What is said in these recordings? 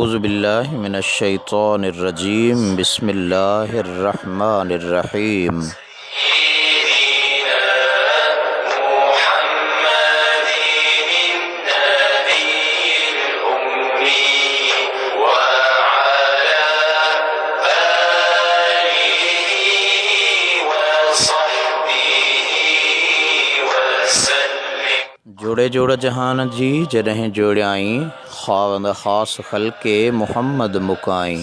औज़ु बिल्लाहि मिनश शैतानिर रजीम बिस्मिल्लाहिर रहमानिर रहीम। जोड़े जोड़ जहान जी जॾहिं जोड़ियाई ख़ावंद ख़ास ख़ल्क़े मुहम्मद मुकाई।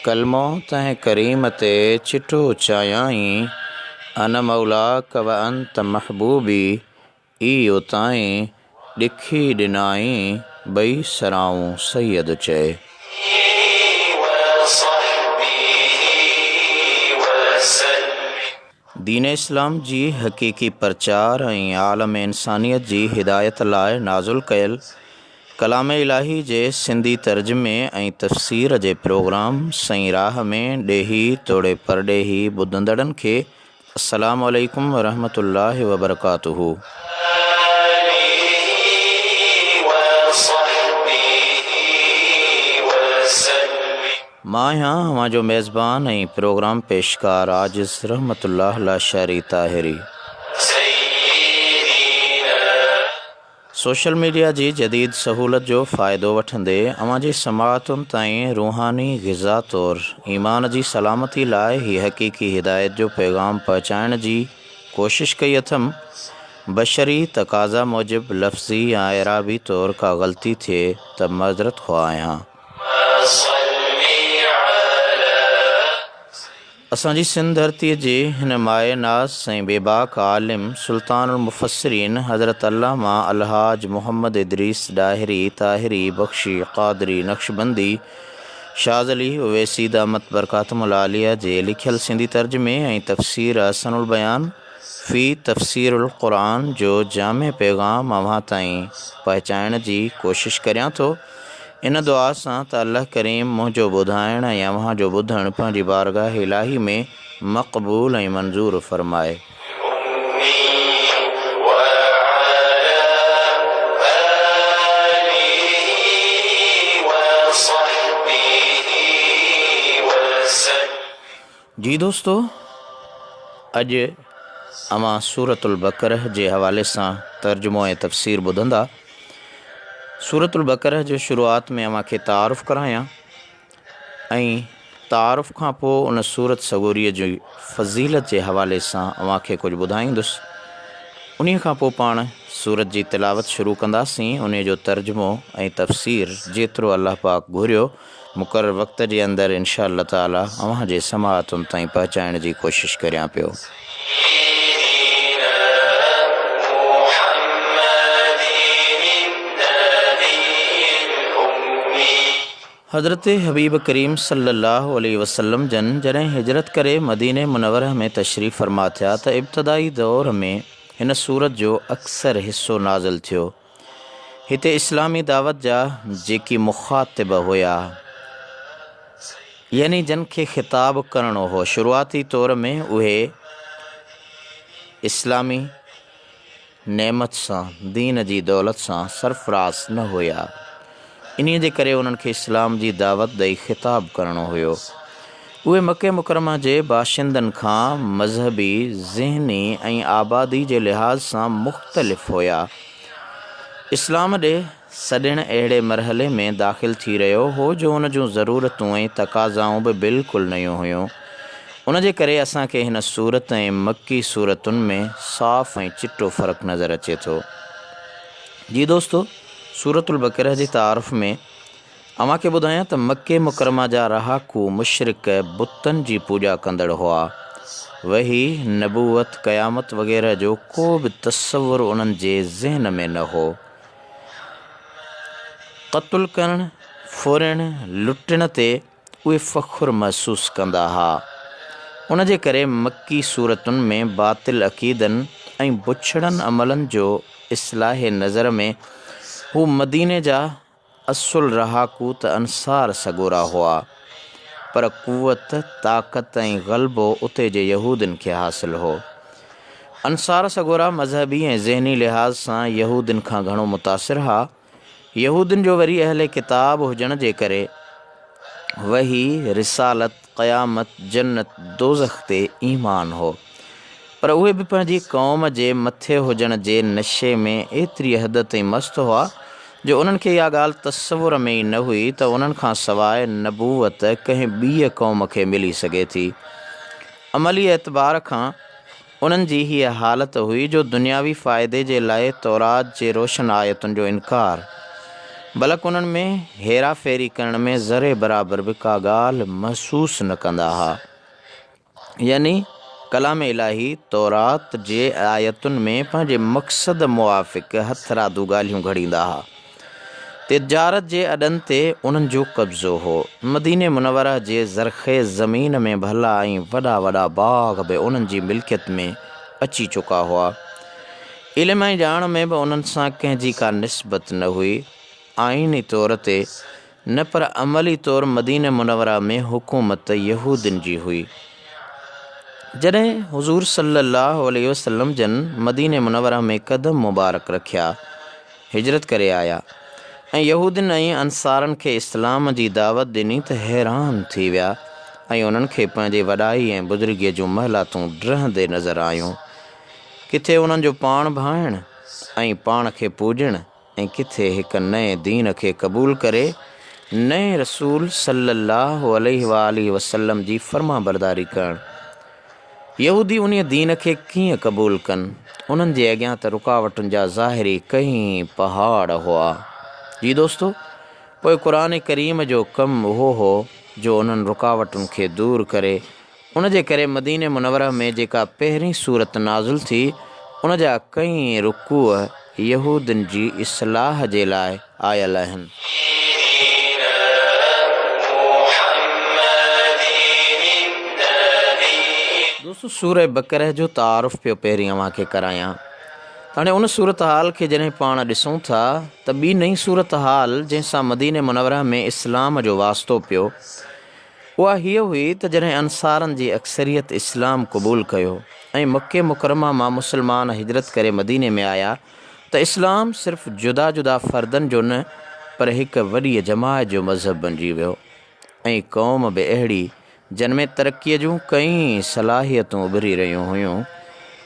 कलमो तंहिं करीम ते चिठो चायाई, अन मौला कव अंत महबूबी। इहो ताईं ॾिखी ॾिनाई, ॿई सराऊं सैयद चए। दीन इस्लाम जी हक़ीक़ी प्रचार ऐं आलम इंसानियत जी हिदायत लाइ नाज़ुल कयल कलाम इलाही जे सिंधी तर्जुमे ऐं तफ़सीर जे प्रोग्राम सईं राह में ॾेही तोड़े परॾेही ॿुधंदड़नि खे अस्सलामु अलैकुम वरहमतुल्लाहि वबरकातुहू। मां आहियां अवां जो मेज़बान ऐं प्रोग्राम पेशकार आजिज़ रहमतुल्लाह लाशारी ताहिरी। सोशल मीडिया जी जदीद सहूलत जो फ़ाइदो वठंदे अवां जी समाअतुनि ताईं रूहानी ग़िज़ा तौरु ईमान जी सलामती लाइ ही हक़ीक़ी हिदायत जो पैगाम पहुचाइण जी कोशिश कई अथमि। बशरी तक़ाज़ा मूजिबि लफ़्ज़ी या एराबी तौरु का ग़लती थिए त मज़रत ख़्वाह आहियां। असांजी सिंध धरतीअ जे हिन माए नाज़ ऐं बेबाक आलिम सुल्तानुल मुफ़स्सिरीन हज़रत अल्लामा अलहाज मोहम्मद इदरीस डाहिरी ताहिरी बख्शी क़ादरी नक्शबंदी शाज़ली उवैसी दामत बरकातुहुल आलिया जे लिखियल सिंधी तर्जुमे ऐं तफ़सीर अहसनुल बयान फ़ी तफ़सीरुल क़ुरान जो जामे पैगाम अव्हां ताईं पहुचाइण जी कोशिश करियां थो। इन दुआ सां त अल्लाह करीम मुंहिंजो ॿुधाइण ऐं अव्हां जो ॿुधणु पंहिंजी बारगाह इलाही में मक़बूल ऐं मंज़ूर फ़रमाए। जी दोस्तो, अॼु अवां सूरतुल बक़रह जे हवाले सां तर्जुमो ऐं तफ़सीर ॿुधंदा। सूरतुल बक़रह जो शुरूआत में अवां खे तारुफ़ करायां ऐं तारुफ़ खां पोइ उन सूरत सगोरीअ जी फ़ज़ीलत जे हवाले सां अवां खे कुझु ॿुधाईंदुसि। उन खां पोइ पाण सूरत जी तिलावत शुरू कंदासीं। उन जो तर्जुमो ऐं तफ़सीर जेतिरो अल्लाह पाक घुरियो मुक़ररु वक़्त जे अंदरि इंशा अल्लाह ताला अव्हां जे समाअतुनि ताईं पहुचाइण जी कोशिश करियां पियो। हज़रत हबीब करीम सल्लल्लाहु अलैहि वसल्लम जन जॾहिं हिजरत करे मदीने मुनव्वरह में तशरीफ़ फ़रमा थिया त इब्तिदाई दौर में हिन सूरत जो अक्सर हिस्सो नाज़िल थियो। हिते इस्लामी दावत जा जेकी मुख़ातिब हुया यानी जन खे ख़िताब करणो हो, शुरूआती तौर में उहे इस्लामी नेमत सां दीन जी दौलत सां सरफराज़ न हुया। इन्हीअ जे करे उन्हनि खे इस्लाम जी दावत ॾेई ख़िताब करणो हुयो। उहे मके मुकरमा जे बाशिंदनि खां मज़हबी ज़हनी ऐं आबादी जे लिहाज़ सां मुख़्तलिफ़ हुया। इस्लाम ॾे सॾण अहिड़े मरहले में दाख़िल थी रहियो हो जो उन जूं ज़रूरतूं ऐं तक़ाज़ाऊं बि बिल्कुलु नयूं हुयूं। उन जे करे असांखे हिन सूरत ऐं मक्की सूरतुनि में साफ़ ऐं चिटो फ़र्क़ु नज़र अचे थो। जी दोस्तो, सूरतुल बक़रह जी तारुफ़ में अव्हां खे ॿुधायां त मके मुकरमा जा रहाकू मुशरिक बुतनि जी पूॼा कंदड़ हुआ। वही नबूवत क़यामत वग़ैरह जो को बि तसवुर उन्हनि जे ज़हन में न हो। क़त्ल करणु, फुरणु, लुटण ते उहे फ़ख़ुरु महसूसु कंदा हुआ। उन जे करे मक्की सूरतुनि में बातिल अक़ीदनि ऐं बुछड़नि अमलनि जो इस्लाह नज़र में हू मदीने जा असुल रहाकू त अंसार सगोरा हुआ, पर क़ुवत ताक़त ऐं ग़लबो उते जे यहूदियुनि खे हासिलु हो। अंसार सगोरा मज़हबी ऐं ज़हनी लिहाज़ सां यहूदियुनि खां घणो मुतासिर हुआ। यहूदियुनि जो वरी अहले किताब हुजण जे करे वही रिसालत क़यामत जन्नत दोज़ख ते ईमान हो, पर उहे बि पंहिंजी क़ौम जे मथे हुजण जे नशे में एतिरी हद ताईं मस्तु हुआ जो उन्हनि खे इहा ॻाल्हि तसवुर में ई न हुई त उन्हनि खां सवाइ नबूवत कंहिं ॿीअ क़ौम खे मिली सघे थी। अमली एतबार खां उन्हनि जी हीअ हालत हुई जो दुनियावी फ़ाइदे जे लाइ तौरात जे रोशन आयतुनि जो इनकार, बल्कि उन्हनि में हेरा फेरी करण में ज़रे बराबरि बि का ॻाल्हि महसूसु न कंदा हुआ। यानी कलाम इलाही तौरात जे आयतुनि में पंहिंजे मक़सद मुआफ़िक़ हथरादू ॻाल्हियूं घड़ींदा हुआ। तिजारत जे अॾनि ते उन्हनि जो कब्ज़ो हो। मदीने मुनव्वरा जे ज़रख़ेज़ ज़मीन में भला ऐं वॾा वॾा बाग़ बि उन्हनि जी मिल्कियत में अची चुका हुआ। इल्म ऐं ॼाण में बि उन्हनि सां कंहिंजी का निस्बत न हुई, आइनी तौर ते न, पर अमली तौर मदीने मुनव्वरा में हुकूमत यहूदियुनि जी हुई। जॾहिं हुज़ूर सल्लल्लाहु अलैहि वसल्लम जन मदीने मुनव्वरा में क़दम मुबारक रखिया, हिजरत करे आया ऐं यहूदियुनि ऐं अंसारनि खे इस्लाम जी दावत ॾिनी त हैरान थी विया ऐं उन्हनि खे पंहिंजे वॾाई ऐं बुज़ुर्गीअ जूं महलातूं ड्रहंदे नज़र आयूं। किथे उन्हनि जो पाण भाइण ऐं पाण खे पूॼणु ऐं किथे हिक नए दीन खे क़बूल करे नए रसूल सल्लल्लाहु अलैहि वसल्लम जी फर्मा बरदारी करणु। यहूदी उन दीन खे कीअं क़बूल कनि? उन्हनि जे अॻियां त रुकावटुनि जा ज़ाहिरी कई पहाड़ हुआ। जी दोस्तो, पोइ क़ुरान करीम जो कमु उहो हो जो उन्हनि रुकावटुनि खे दूरि करे उन जे करे मदीने मुनव्वरा में जेका पहिरीं सूरत नाज़िल थी, उन जा कई रुकूअ यहूदियुनि जी इस्लाह जे लाइ आयल आहिनि। दोस्तों, सूरह बक़रह जो तारुफ़ पियो पहिरीं अव्हांखे करायां। हाणे उन सूरत हाल खे जॾहिं पाण ॾिसूं था त ॿी नई सूरत हाल जंहिंसां मदीने मुनव्वरा में इस्लाम जो वास्तो पियो, उहा हीअ हुई त जॾहिं अंसारनि जी अक्सरियत इस्लाम क़बूल कयो ऐं मके मुकरमा मां मुस्लमान हिजरत करे मदीने में आया त इस्लाम सिर्फ़ु जुदा जुदा फ़र्दनि जो न, पर हिकु वॾी जमायत जो मज़हब बणिजी वियो ऐं क़ौम बि अहिड़ी जिन में तरक़ीअ जूं कई सलाहियतूं उभरी रहियूं हुयूं।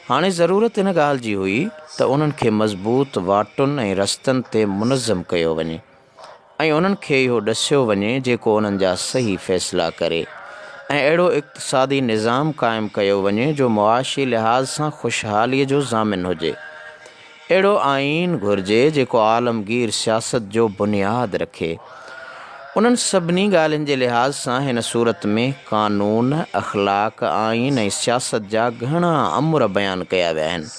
हाणे ज़रूरत इन ॻाल्हि जी हुई त उन्हनि खे मज़बूत वाटुनि ऐं रस्तनि ते मुनज़म कयो वञे ऐं उन्हनि खे इहो ॾसियो वञे जेको उन्हनि जा सही फ़ैसिला करे ऐं अहिड़ो इक़्तिसादी निज़ाम क़ाइमु कयो वञे जो मुआशी लिहाज़ सां ख़ुशहालीअ जो ज़ामिन हुजे। अहिड़ो आइन घुरिजे जेको आलमगीर सियासत जो बुनियादु रखे। उन्हनि सभिनी ॻाल्हियुनि जे लिहाज़ सां हिन सूरत में क़ानून, अख़लाक़, आइन ऐं सियासत जा घणा अमुर बयानु कया विया आहिनि।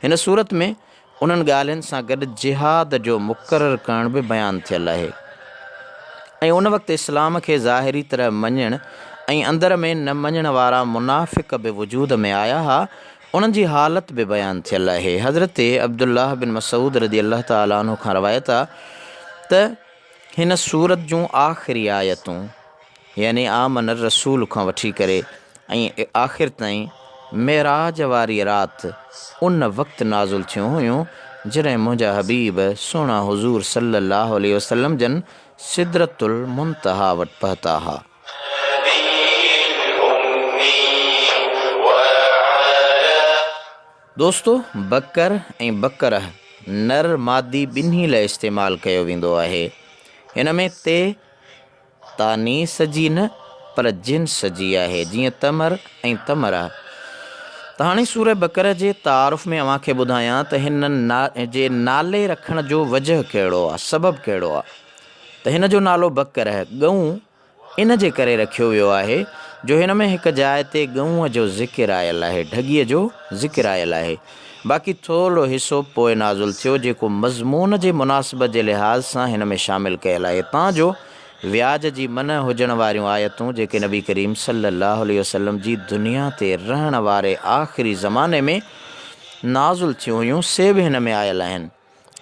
हिन सूरत में उन्हनि ॻाल्हियुनि सां गॾु जिहाद जो मुक़ररु करण बि बयानु थियल आहे ऐं उन वक़्तु इस्लाम खे ज़ाहिरी तरह मञणु ऐं अंदर में न मञण वारा मुनाफ़िक़ बि वजूद में आया हुआ, उन्हनि जी हालत बि बयानु थियल आहे। हज़रत अब्दुल्लाह बिन मसूद रज़ी अल्लाह ताला अन्हु खां रवायत आहे त हिन सूरत जूं आख़िरी आयतूं यानी आमन रसूल खां वठी करे ऐं आख़िर ताईं मेराज वारी राति उन वक़्तु नाज़ुल थियूं हुयूं जॾहिं मुंहिंजा हबीब सुहिणा हुज़ूर सल्लल्लाहु अलैहि वसल्लम जन सिदरतुल मुंतहा वटि पहुता हुआ। दोस्तो, बकर ऐं बकरह नर मादी ॿिन्ही लाइ इस्तेमालु कयो वेंदो आहे। हिन में ते तानीस जी न, पर जिन्स जी आहे, जीअं तमर ऐं तमर आहे। त हाणे सूरह बकरह जे तारुफ़ में अव्हांखे ॿुधायां त हिन जे नाले रखण जो वजह कहिड़ो आहे, सबबु कहिड़ो आहे। त हिन जो नालो बकरह ॻऊं इन जे करे रखियो वियो आहे जो हिन में हिकु जाइ ते ॻऊंअ जो ज़िकिर आयल आहे, ढॻीअ जो ज़िकिर आयल आहे। बाक़ी थोरो हिसो पोइ नाज़ुल थियो जेको मज़मून जे मुनासिबत जे लिहाज़ सां हिन में शामिलु कयल आहे, तांजो व्याज जी मन हुजण वारियूं आयतूं जेके नबी करीम सल्लल्लाहु अलैहि वसल्लम जी दुनिया ते रहण वारे आख़िरी ज़माने में नाज़ुल थियूं हुयूं से बि हिन में आयल आहिनि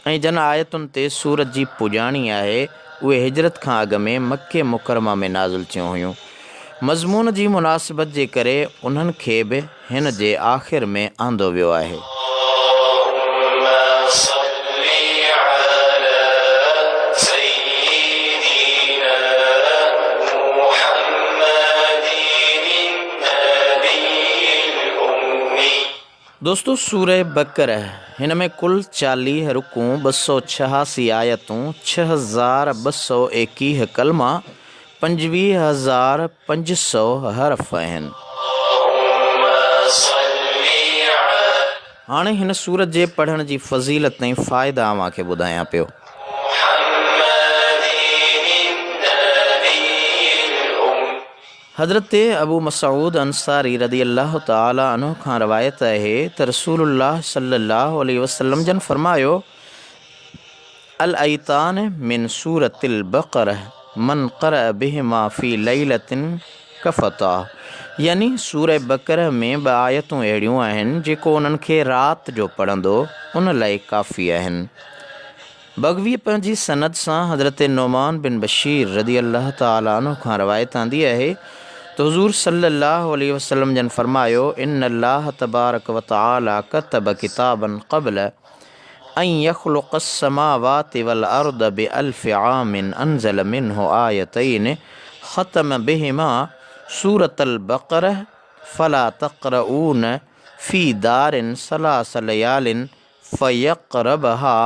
ऐं जन आयतुनि ते सूरत जी पुॼाणी आहे उहे हिजरत खां अॻु में मके मुकरमा में नाज़ुल थियूं हुयूं। मज़मून जी मुनासिबत जे करे उन्हनि खे बि हिन जे आख़िर में आंदो वियो आहे। दोस्तों सूरह बकरह हिन में कुल 40 रुकूं 286 आयतूं 6221 कलमा 25500 हरफ आहिनि। हाणे हिन सूरत जे पढ़ण जी फज़ीलत ऐं फ़ाइदा अव्हांखे ॿुधायां पियो। हज़रत अबू मसूद अंसारी रदी अल्लाह ताला अन्हु खां रवायत आहे त रसूलुल्लाह सल्लल्लाहु अलैहि वसल्लम जन फरमायो, अल ऐतान मिन सूरतिल बक़रह मन क़रअ बिहिमा फ़ी लैलतिन कफ़ता, यानी सूरह बकरह में 2 आयतूं अहिड़ियूं आहिनि जेको उन्हनि खे राति जो पढ़ंदो उन लाइ काफ़ी आहिनि। बग़वी पंहिंजी सनद सां हज़रत नुमान बिन बशीर रदी अल्लाह ताला अन्हु खां रवायत आंदी आहे त हुज़ूर सल्लल्लाहु अलैहि वसल्लम जन फरमायो, इन्न अल्लाह तबारक व तआला कतब किताबन क़ब्ल अन यख़्लुक़ अस्समावाति वल अर्द बिअल्फ़ आमिन अनज़ल मिन्हु आयतैन ख़तम बिहिमा सूरतल बक़रह फ़ला तक़रऊन फ़ी दारिन सलास लयालिन फ़यक़रबहा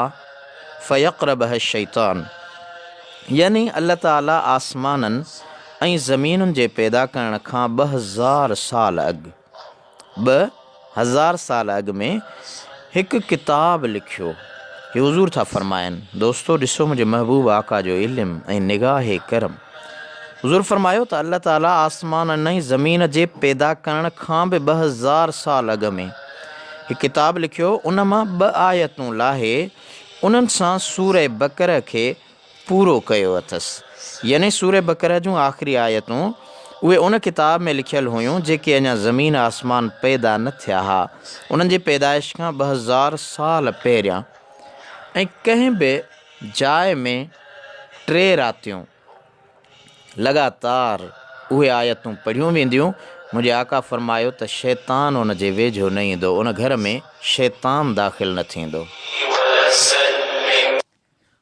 शैतान, यानी अल्लाह ताला आसमाननि ऐं ज़मीनुनि जे पैदा करण खां 2000 साल अॻु 2000 साल अॻु में हिकु किताब लिखियो। हे हुज़ूर था फरमाइनि। दोस्तो ॾिसो मुंहिंजे महबूब आका जो इल्मु ऐं निगाह करम। हुज़ूर फरमायो त अल्लाह ताला आसमाननि ऐं ज़मीन जे पैदा करण खां बि 2000 साल अॻु में हिकु किताब लिखियो। उन मां 2 आयतूं लाहे उन्हनि सां सूरह बकरह खे पूरो कयो अथसि, यानी सूरह बकरह जूं आख़िरी आयतूं उहे उन किताब में लिखियल हुयूं जेके अञा ज़मीन आसमान पैदा न थिया हुआ, उन्हनि जी पैदाइश खां 2000 साल पहिरियां। ऐं कंहिं बि जाइ में 3 रातियूं लगातार उहे आयतूं पढ़ियूं वेंदियूं। मुंहिंजे आका फरमायो त शैतान उन जे वेझो न ईंदो, उन घर में शैतान दाख़िल न थींदो।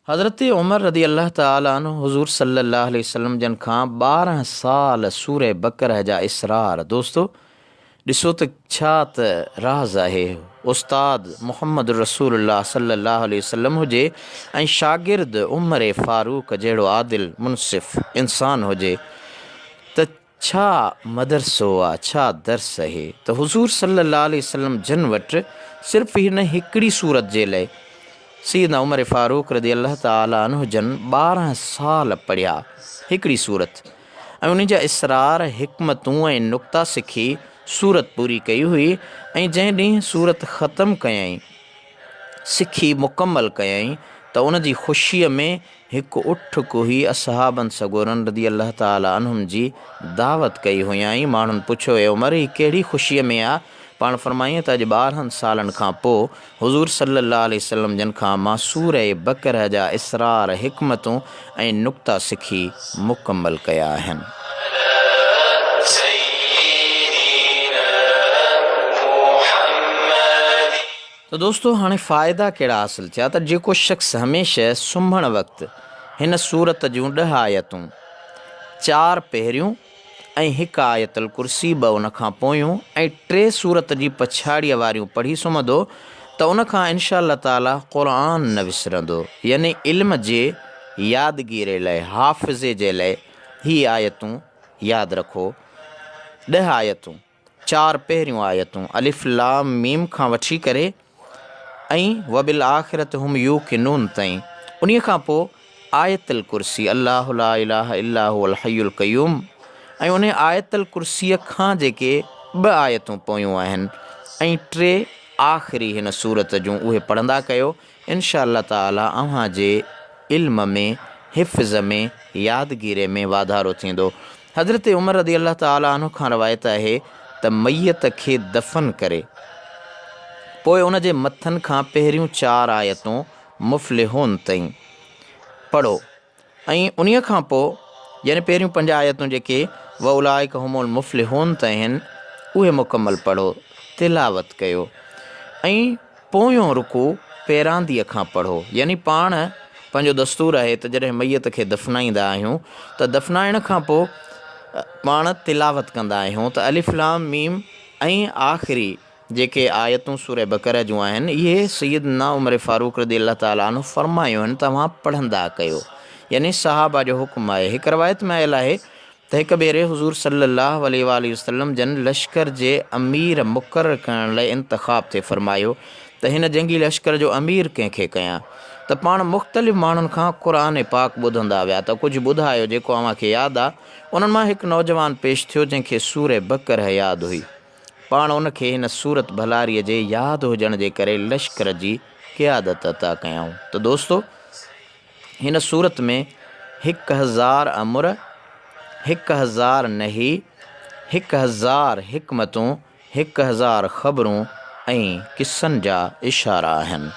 हज़रत उमर रदी अल्लाह ताला अन्हु हुज़ूर सल्लल्लाहु अलैहि वसल्लम जन खां 12 साल सूरह बकरह जा इसरार। दोस्तो ॾिसो त छा त राज़ आहे। उस्ताद मुहम्मद रसूलुल्लाह सल्लल्लाहु अलैहि वसल्लम हुजे ऐं शागिर्द उमर फ़ारूक जहिड़ो आदिल मुनसिफ़ इंसान हुजे त छा मदरसो आहे, छा दर्स आहे त हुज़ूर सल्लल्लाहु अलैहि वसल्लम जन वटि सिर्फ़ु हिन हिकिड़ी सूरत जे लाइ सैयदना उमर फ़ारूक रदी अल्लाह ताला अन्हु जन 12 साल पढ़िया हिकिड़ी सूरत ऐं उन जा इसरार हिकमतूं ऐं नुक़्ता सिखी सूरत पूरी कई हुई। ऐं जंहिं ॾींहुं सूरत ख़तमु कयईं, सिखी मुकमल कयईं त उन जी ख़ुशीअ में हिकु उठ कोही असहाबन सगोरन रदी अल्लाह ताला अन्हुम जी दावत कई हुयईं। माण्हुनि पुछियो, ए उमर ही कहिड़ी ख़ुशीअ में आहे? पाण फरमाईं त अॼु 12 सालनि खां पोइ हुज़ूर सल्लल्लाहु अलैहि वसल्लम जन खां मां सूरह बकरह जा इसरार हिकमतूं ऐं नुक़्ता सिखी मुकमल कया आहिनि। त दोस्तो हाणे फ़ाइदा कहिड़ा हासिलु थिया त जेको शख़्स हमेशह सुम्हण वक़्तु हिन सूरत जूं 10 आयतूं 4 पहिरियूं ऐं 1 आयतुल कुर्सी 2 उन खां पोयूं ऐं 3 सूरत जी पछाड़ीअ वारियूं पढ़ी सुम्हंदो त उन खां इंशा अल्लाह ताला क़ुरान न विसरंदो। यानी इल्म जे यादगीरे लाइ, हाफ़िज़े जे लाइ ही आयतूं यादि रखो। 10 आयतूं 4 पहिरियूं आयतूं अलिफ लाम मीम खां वठी करे ऐं वबिल आख़िरत हुम यूक़िनून ताईं। उन खां पोइ आयतुल कुर्सी अल्लाहु ला इलाहा इल्ला हुवल हय्युल क़य्यूम ऐं उन आयतुल कुर्सीअ खां जेके 2 आयतूं पोयूं आहिनि ऐं 3 आख़िरी हिन सूरत जूं उहे पढ़ंदा कयो। इंशा अल्लाह ताला अव्हां जे इल्म में, हिफ़्ज़ में, यादगीरे में वाधारो थींदो। हज़रत उमर रदी अल्लाह ताला अन्हु खां रवायत आहे त मैयत खे दफ़न करे पोइ उन जे मथनि खां पहिरियूं 4 आयतूं मुफ़्लिहून ताईं पढ़ो ऐं उन खां पोइ यानी पहिरियूं 5 आयतूं जेके व उलाइक हुमुल मुफ़्लिहून ताईं उहे मुकमल पढ़ो, तिलावत कयो ऐं पोयों रुकू पैरांदीअ खां पढ़ो। यानी पाण पंहिंजो दस्तूर आहे त जॾहिं मैयत खे दफ़नाईंदा आहियूं त दफ़नाइण खां पोइ पाण तिलावत कंदा आहियूं त अलिफ लाम मीम ऐं आख़िरी जेके आयतूं सूरह बक़रा जूं आहिनि इहे सैयदना उमर फ़ारूक़ रज़ियल्लाहु ताला अन्हु फ़रमायूं आहिनि तव्हां पढ़ंदा कयो, यानी सहाबा जो हुकुम आहे। हिकु रवायत में आयल आहे त हिकु भेरे हुज़ूर सल्लल्लाहु अलैहि वसल्लम जन लश्कर जे अमीर मुक़ररु करण लाइ इंतिख़ाब ते फ़रमायो त हिन जंगी लश्कर जो अमीर कंहिंखे कयां। त पाण मुख़्तलिफ़ माण्हुनि खां क़ुरान पाक ॿुधंदा विया त कुझु ॿुधायो जेको अव्हांखे यादि आहे। उन्हनि मां हिकु नौजवान पेश थियो जंहिंखे सूरह बक़रा यादि हुई। पाण उनखे हिन सूरत भलारीअ जे यादि हुजण जे करे लश्कर जी क़ियादत अता कयऊं। त दोस्तो, हिन सूरत में 1000 अमुर, 1000 नही, 1000 हिकमतूं, 1000 ख़बरूं ऐं किस्सनि जा इशारा आहिनि।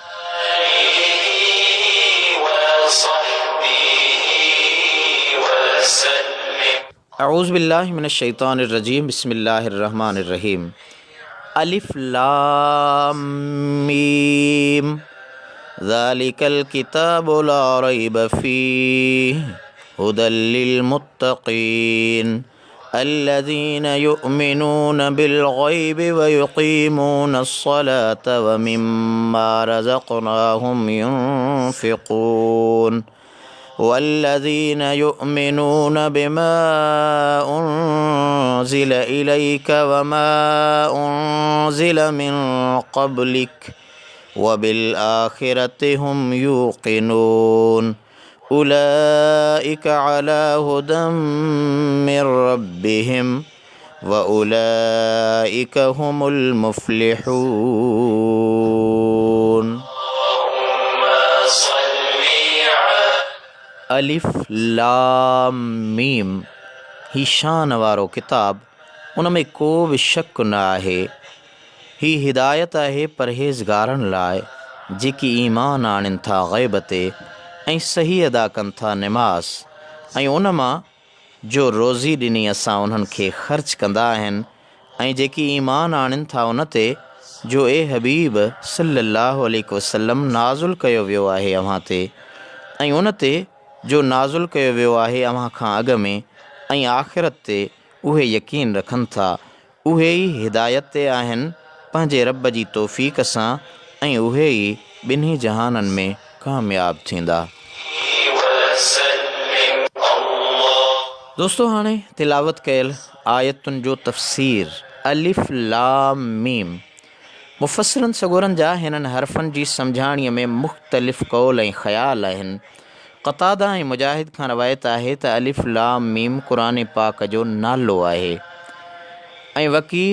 अऊज़ु बिल्लाहि मिनश शैतानिर रजीम, बिस्मिल्लाहिर रहमानिर रहीम। अलिफ लाम मीम ज़ालिकल किताबु ला रैब फ़ीहि हुदल लिल मुत्तक़ीन अल्लज़ीना युमिनून बिल ग़ैबि व युक़ीमूनस सलात व मिम्मा रज़क़नाहुम युनफ़िक़ून वल्लज़ीना युमिनून बिमा उन्ज़िल इलैक व मा उन्ज़िल मिन क़ब्लिक व बिल आखिरति हुम यूक़िनून उलाइका अला हुदम मिर रब्बिहिम व उलाइका हुमुल मुफ़्लिहून। अलिफ लाम मीम ही शान वारो किताब, उन में को बि शक न आहे। ही हिदायत आहे परहेज़गारनि लाइ जेकी ईमान आणनि था ग़ैब ते ऐं सही अदा कनि था निमाज़, ऐं उन मां जो रोज़ी ॾिनी असां उन्हनि खे ख़र्च कंदा आहिनि, ऐं जेकी ईमान आणनि था उन ते जो ए हबीब सल्लल्लाहु अलैहि वसल्लम नाज़ुल कयो वियो आहे अव्हां ते, ऐं उन ते जो नाज़ुल कयो वियो आहे अव्हां खां अॻु में, ऐं आख़िरत ते उहे यकीन रखनि था। उहे ई हिदायत ते आहिनि पंहिंजे रब जी तौफ़ीक़ सां, ऐं उहे ई ॿिन्ही जहाननि में कामयाब थींदा। दोस्तो, हाणे तिलावत कयल आयतुनि जो तफ़सीर। अलिफ लाम मीम मुफ़स्सिरनि सगोरनि जा हिननि हर्फ़नि जी सम्झाणीअ में मुख़्तलिफ़ क़ौल ऐं ख़्याल आहिनि। क़तादा ऐं मुजाहिद खां रवायत आहे त अलिफ लाम मीम क़ुरान पाक जो नालो आहे, ऐं वकी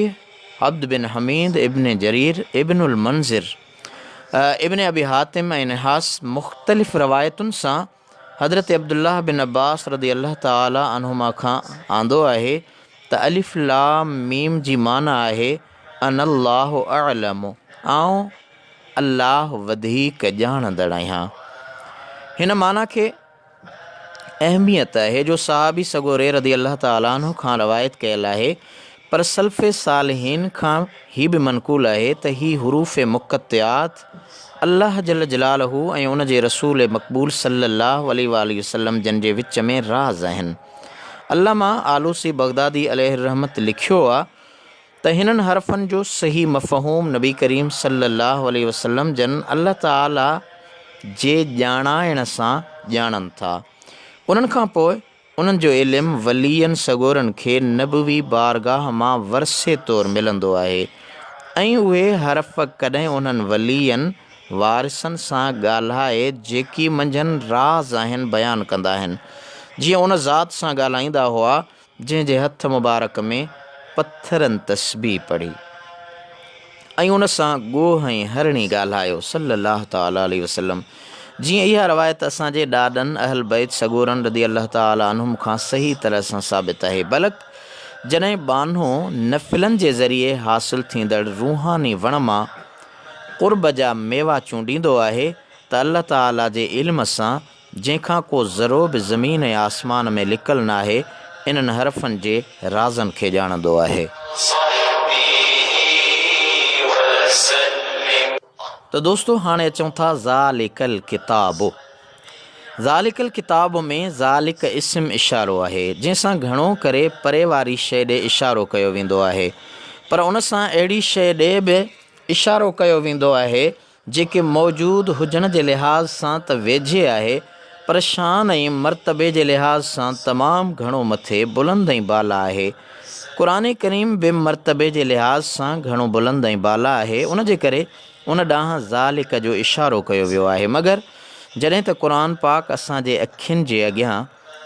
अब्द बिन हमीद, इब्न जरीर, इब्नुल मंज़िर, इब्न अबी हातिम ऐं नहास मुख़्तलिफ़ रवायतुनि सां हज़रत अब्दुल्लाह बिन अब्बास रज़ियल्लाहु ताला अन्हुमा खां आंदो आहे त अलिफ लाम मीम जी माना आहे अनल्लाहु अअलम, आऊं अल्लाह वधीक ॼाणंदड़ आहियां। हिन माना खे अहमियत आहे जो सहाबी सगोरे रज़ियल्लाहु ताला अन्हु खां रवायत कयल आहे, पर सल्फ़े सालिहीन खां ही बि मनक़ूल आहे त ही हुरूफ़ मुक़त्तिआत अल्लाह जल जलालहू ऐं उन जे रसूल मक़बूल सल्लल्लाहु अलैहि वसल्लम जन जे विच में राज़ आहिनि। अल्लामा आलूसी बगदादी अलैहि रहमत लिखियो आहे त हिननि हर्फ़नि जो सही मफ़हूम नबी करीम सल्लल्लाहु अलैहि वसल्लम जन अल्लाह ताला जे ॼाणाइण सां ॼाणनि था। उन्हनि खां पोइ उन्हनि जो इल्मु वलीयनि सगोरनि खे नबवी बारगाह मां वरसे तौरु मिलंदो आहे, ऐं उहे हर्फ़ कॾहिं उन्हनि वलीयनि वारिसनि सां ॻाल्हाए जेकी मंझंदि राज़ आहिनि बयानु कंदा आहिनि, जीअं उन ज़ात सां ॻाल्हाईंदा हुआ जंहिंजे हथ मुबारक में पथरनि तस्बीह पढ़ी ऐं उन सां ॻोह ऐं हरणी ॻाल्हायो सल्लल्लाहु ताला अलैहि वसल्लम। जीअं इहा रवायत असांजे ॾाॾनि अहल बैत सगोरनि रज़ियल्लाहु ताला अन्हुम खां सही तरह सां साबित आहे। बल्कि जॾहिं बानो नफ़िलनि जे ज़रिए हासिलु थींदड़ रूहानी वण मां क़ुर्ब जा मेवा चूंडींदो आहे त अल्लाह ताला जे इल्म सां जंहिंखां को ज़रो बि ज़मीन ऐं आसमान में लिकल न आहे, इन्हनि हर्फ़नि जे राज़नि खे ॼाणंदो आहे। त दोस्तो, हाणे अचूं था ज़ालिकल किताब। ज़ालिकल किताब में ज़ालिक इस्म इशारो आहे, जंहिंसां घणो करे परे वारी शइ ॾे इशारो कयो वेंदो आहे, पर उन सां अहिड़ी शइ ॾे बि इशारो कयो वेंदो आहे जेके मौजूदु हुजण जे लिहाज़ सां त वेझे आहे, पर शान ऐं मर्तबे जे लिहाज़ सां तमामु घणो मथे बुलंद ऐं बाला आहे। क़ुर करीम बि मर्तबे जे लिहाज़ सां घणो बुलंद ऐं बाला आहे, उन जे करे उन ॾांहुं ज़ालिक जो इशारो कयो वियो आहे। मगर जॾहिं त क़ुर पाक असांजे अखियुनि जे अॻियां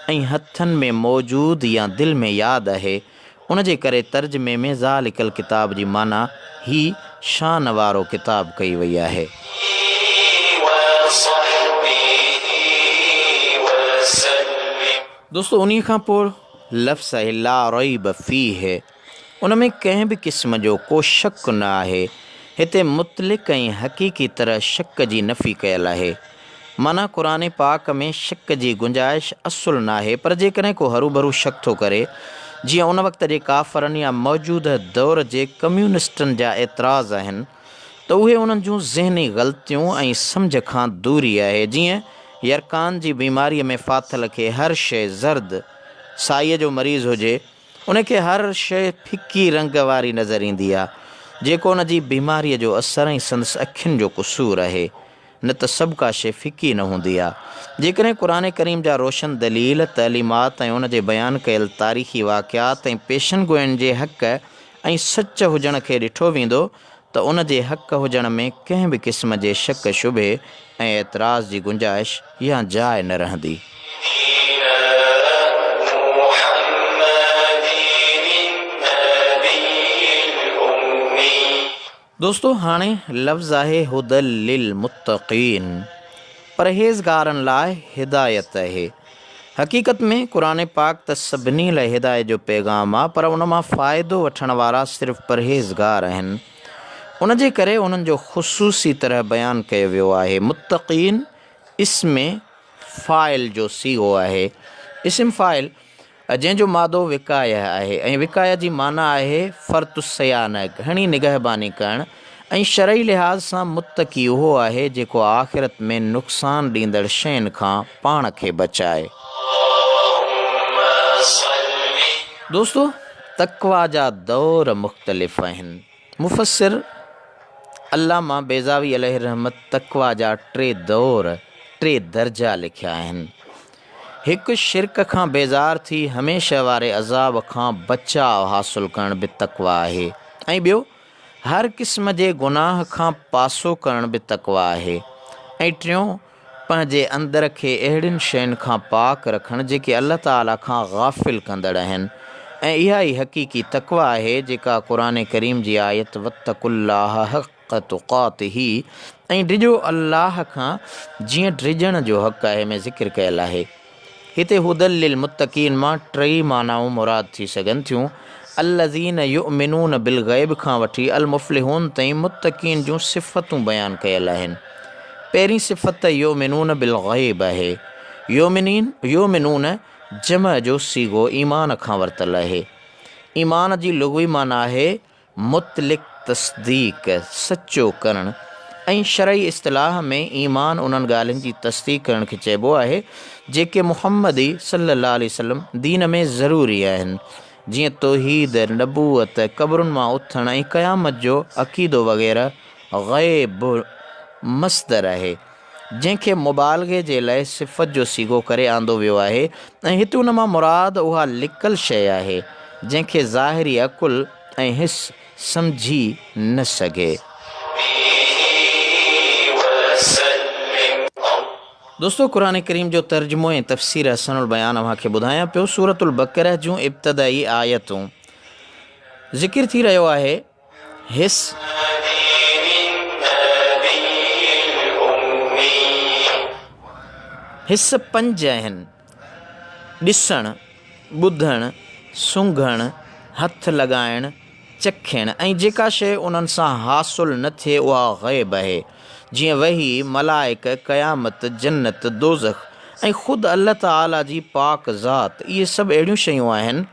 ऐं हथनि में मौजूदु या दिलि में यादि आहे, उन जे करे तर्जुमे में ज़ालिकल किताब जी माना ही शान वारो किताब कई वई आहे। दोस्तो, उन खां पोइ लफ़्ज़ आहे ला रैब फ़ीह। उन में कंहिं बि क़िस्म जो को शक न आहे। हिते मुतलिक़ ऐं हक़ीक़ी तरह शक जी नफ़ी कयल आहे। माना क़ुर पाक में शक जी गुंजाइश असुलु न आहे, पर जेकॾहिं को हरूभरू शक थो करे, जीअं उन वक़्त जे काफ़रनि या मौजूदह दौर जे कम्यूनिस्टनि जा एतिराज़ आहिनि, त उहे उन्हनि जूं ज़हनी ग़लतियूं ऐं सम्झ खां दूरी आहे। जीअं यरकान जी बीमारीअ में फाथल खे हर शइ ज़र्द, साईअ जो मरीज़ हुजे उनखे हर शइ फिकी रंग वारी नज़र ईंदी आहे, जेको उन जी बीमारीअ जो असरु ऐं संदसि अखियुनि जो क़सूरु आहे, न त सभु का शइ फिकी न हूंदी आहे। जेकॾहिं क़ुर करीम जा रोशन दलील, तइलीमात ऐं उन जे बयानु कयल तारीख़ी वाक़ियात ऐं पेशन गोयनि जे हक़ ऐं सच हुजण खे ॾिठो वेंदो, त उन जे हक़ हुजण में कंहिं बि क़िस्म जे शक शुबे ऐं एतिराज़ जी गुंजाइश या जाइ न रहंदी। दोस्तो, हाणे लफ़्ज़ आहे हुदल लिल मुत्तक़ीन, परहेज़गारनि लाइ हिदायत आहे। हक़ीक़त में क़ुर पाक त सभिनी लाइ हिदायत जो पैगाम आहे, पर उन मां फ़ाइदो वठण वारा सिर्फ़ु परहेज़गार आहिनि। उन जे करे उन्हनि जो ख़ुसूसी तरह बयानु कयो वियो आहे। मुत्तक़ीन इस्म फ़ाइल जो सीगो आहे। इस्म फ़ाइल जंहिंजो मादो विकाया आहे ऐं विकाया जी माना आहे फ़र्तुस्सयान, घणी निगहबानी करणु, ऐं शरई लिहाज़ सां मुत्तक़ी उहो आहे जेको आख़िरत में नुक़सान ॾींदड़ शयुनि खां पाण खे बचाए। दोस्तो, तक़वा जा दौर मुख़्तलिफ़ आहिनि। मुफ़स्सिर अल्लामा बेज़ावी अलैहि रहमत तक़वा जा 3 दौर, 3 दर्जा लिखिया आहिनि। हिकु, शिरक खां बेज़ार थी हमेशह वारे अज़ाब खां बचाव हासिलु करणु बि तक़वा आहे। ऐं ॿियो, हर क़िस्म जे गुनाह खां पासो करणु बि तक़वा आहे। ऐं टियों, पंहिंजे अंदर खे अहिड़ियुनि शयुनि खां पाक रखणु जेके अल्लाह ताला खां गाफ़िल कंदड़ आहिनि। ऐं इहा ई हक़ीक़ी तक़वा आहे जेका क़ुर करीम जी आयत वत्तक़ुल्लाह हक़ तुक़ातिही ऐं डिॼो अल्लाह खां जीअं डिॼण जो हक़ आहे में ज़िक्र कयल आहे। हिते हुदल लिल मुत्तक़ीन मां 3 मानाऊं मुराद थी सघनि थियूं। अल्लज़ीन युमिनून बिल ग़ैब खां वठी अल मुफ़्लिहून ताईं मुत्तक़ीन जूं सिफ़तूं बयानु कयल आहिनि। पहिरीं सिफ़त युमिनून बिल ग़ैब आहे। युमिनून जम जो सीगो ईमान खां वरितल आहे। ईमान जी लुग़वी माना आहे मुतलिक़ तस्दीक़, सचो करणु, ऐं शरई इस्तिलाह में ईमान उन्हनि ॻाल्हियुनि जी तस्दीक़ करण खे चइबो आहे जेके मुहम्मदी सल्लल्लाहु अलैहि वसल्लम दीन में ज़रूरी आहिनि, जीअं तौहीद, नबूअत, क़ब्रुनि मां उथण ऐं क़यामत जो अक़ीदो वग़ैरह। ग़ैब मस्दर आहे जंहिंखे मुबालगे जे लाइ सिफ़त जो सीगो करे आंदो वियो आहे, ऐं हिते उन मां मुराद उहा लिकल शइ आहे जंहिंखे ज़ाहिरी अकुल ऐं हिस सम्झी न सघे। दोस्तो, क़ुर करीम जो तर्जुमो ऐं तफ़सीर हसनुल बयान अव्हांखे ॿुधायां पियो। सूरतुल बक़रह जूं इब्तिदाई आयतूं ज़िक्र थी रहियो आहे। हिस 5 आहिनि: ॾिसणु, ॿुधणु, सूंघणु, हथु लॻाइणु, चखणु, ऐं जेका शइ उन्हनि सां हासिलु न थिए उहा ग़ैब आहे, जीअं वही, मलाइक, क़यामत, जन्नत, दोज़ख ऐं ख़ुदि अल्लाह ताला जी पाक ज़ात। इहे सभु अहिड़ियूं शयूं आहिनि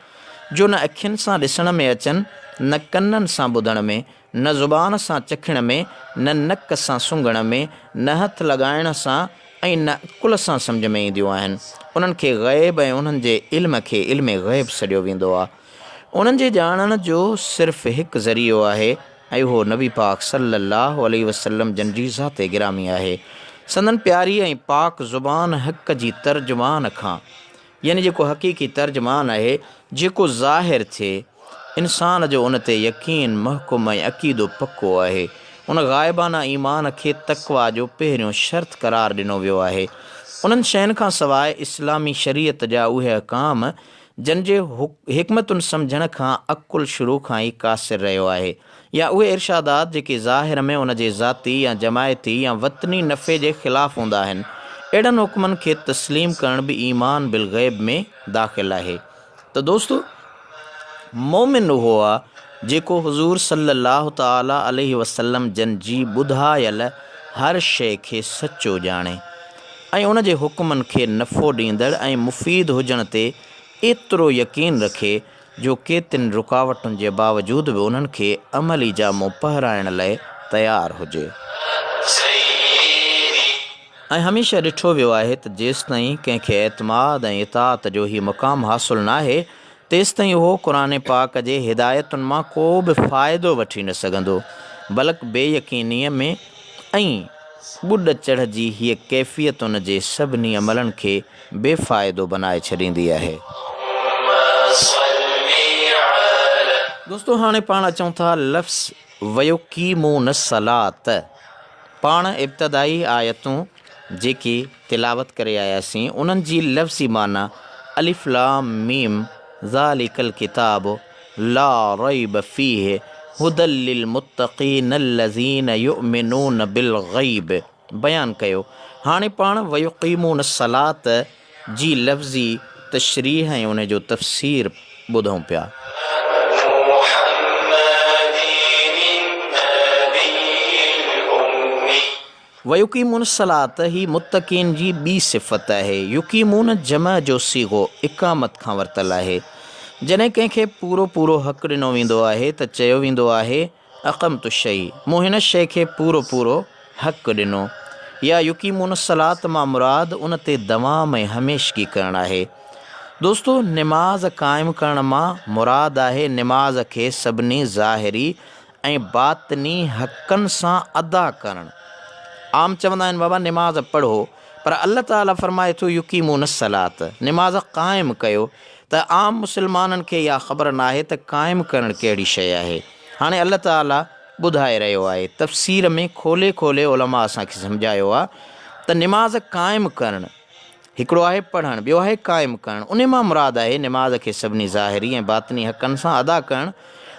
जो न अखियुनि सां ॾिसण में अचनि, न कननि सां ॿुधण में, न ज़ुबान सां चखण में, न नक सां सूंघण में, न हथु लॻाइण सां ऐं न अकुल सां सम्झ में ईंदियूं आहिनि। उन्हनि खे ग़ैब ऐं उन्हनि जे इल्म खे इल्म ग़ैब सॾियो वेंदो आहे। उन्हनि जे ॼाणण जो सिर्फ़ु हिकु ज़रियो आहे ऐं उहो नबी पाक सल्लल्लाहु अलैहि वसल्लम जन जी ज़ाते गिरामी आहे। संदन प्यारी ऐं पाक ज़ुबान हक़ जी तर्जुमान खां, यानी जेको हक़ीक़ी तर्जुमान आहे, जेको ज़ाहिर थिए इंसान जो उन ते यकीन महकुम ऐं अक़ीदो पको आहे। उन ग़ाइबाना ईमान खे तक़वा जो पहिरियों शर्त करार ॾिनो वियो आहे। उन्हनि शयुनि खां सवाइ इस्लामी शरीयत जा उहे अहकाम जन जे हिकमतुनि सम्झण खां अकुल शुरू खां ई कासिर रहियो आहे, या उहे इर्शादात जेके ज़ाहिर में उन जे ज़ाती या जमायती या वतनी नफ़े जे ख़िलाफ़ हूंदा आहिनि, अहिड़नि हुक्मनि खे तस्लीम करण बि ईमान बिल ग़ैब में दाख़िल आहे। त दोस्तो, मोमिन उहो आहे जेको हुज़ूर सल्लल्लाहु ताला अलैहि वसल्लम जन जी ॿुधायल हर शइ खे सचो ॼाणे ऐं उन जे हुक्मनि खे नफ़ो ॾींदड़ ऐं मुफ़ीद हुजण ते एतिरो यकीन रखे जो केतिरनि रुकावटुनि जे बावजूद बि उन्हनि खे अमली जामो पहिराइण लाइ तयारु हुजे। ऐं हमेशह ॾिठो वियो आहे त जेसिताईं कंहिंखे एतमाद ऐं इताअत जो ही मुक़ाम हासिलु न आहे, तेसिताईं उहो क़ुरान पाक जे हिदायतुनि मां को बि फ़ाइदो वठी न सघंदो, बल्कि बेयकीनीअ में ऐं ॿुॾ चढ़ जी हीअ कैफ़ियत उन जे सभिनी अमलनि खे बेफ़ाइदो बनाए छॾींदी आहे। दोस्तो, हाणे पाण अचूं था लफ़्ज़ वयुक़ीमून सलात। पाण इब्तदाई आयतूं जेकी तिलावत करे आयासीं, उन्हनि जी लफ़्ज़ी माना अलिफ लाम मीम ज़ालिकल किताब ला रैब फ़ीह हुदल लिल मुत्तक़ीन अल्लज़ीन युमिनून बिल ग़ैब बयानु कयो। हाणे पाण वयुक़ीमून सलात जी लफ़्ज़ी तशरीह ऐं उन जो तफ़सीर ॿुधूं पिया। वयुक़ीमून सलात ही मुत्तक़ीन जी ॿी सिफ़त आहे। युक़ीमून जमा जो सीगो इक़ामत खां वरितल आहे। जॾहिं कंहिंखे पूरो पूरो हक़ ॾिनो वेंदो आहे त चयो वेंदो आहे अक़मतु शइ, मूं हिन शइ खे पूरो पूरो हक़ ॾिनो, या युक़ीमून सलात मां मुराद उन ते दवाम ऐं हमेशगी करणु आहे। दोस्तो, निमाज़ क़ाइमु करण मां मुराद आहे निमाज़ खे सभिनी ज़ाहिरी ऐं बातिनी हक़नि सां अदा करणु। आम चवंदा आहिनि बाबा निमाज़ पढ़ो, पर अल्लाह ताला फ़रमाए थो युक़ीमून सलात, निमाज़ क़ाइमु कयो। त आम मुस्लमाननि खे इहा ख़बर न आहे त क़ाइमु करणु कहिड़ी शइ आहे। हाणे अल्लाह ताला ॿुधाए रहियो आहे, तफ़सीर में खोले खोले उलमा असांखे सम्झायो आहे त निमाज़ क़ाइमु करणु हिकिड़ो आहे पढ़णु, ॿियो आहे क़ाइमु करणु। उन मां मुराद आहे निमाज़ खे सभिनी ज़ाहिरी ऐं बातिनी हक़नि सां अदा करणु।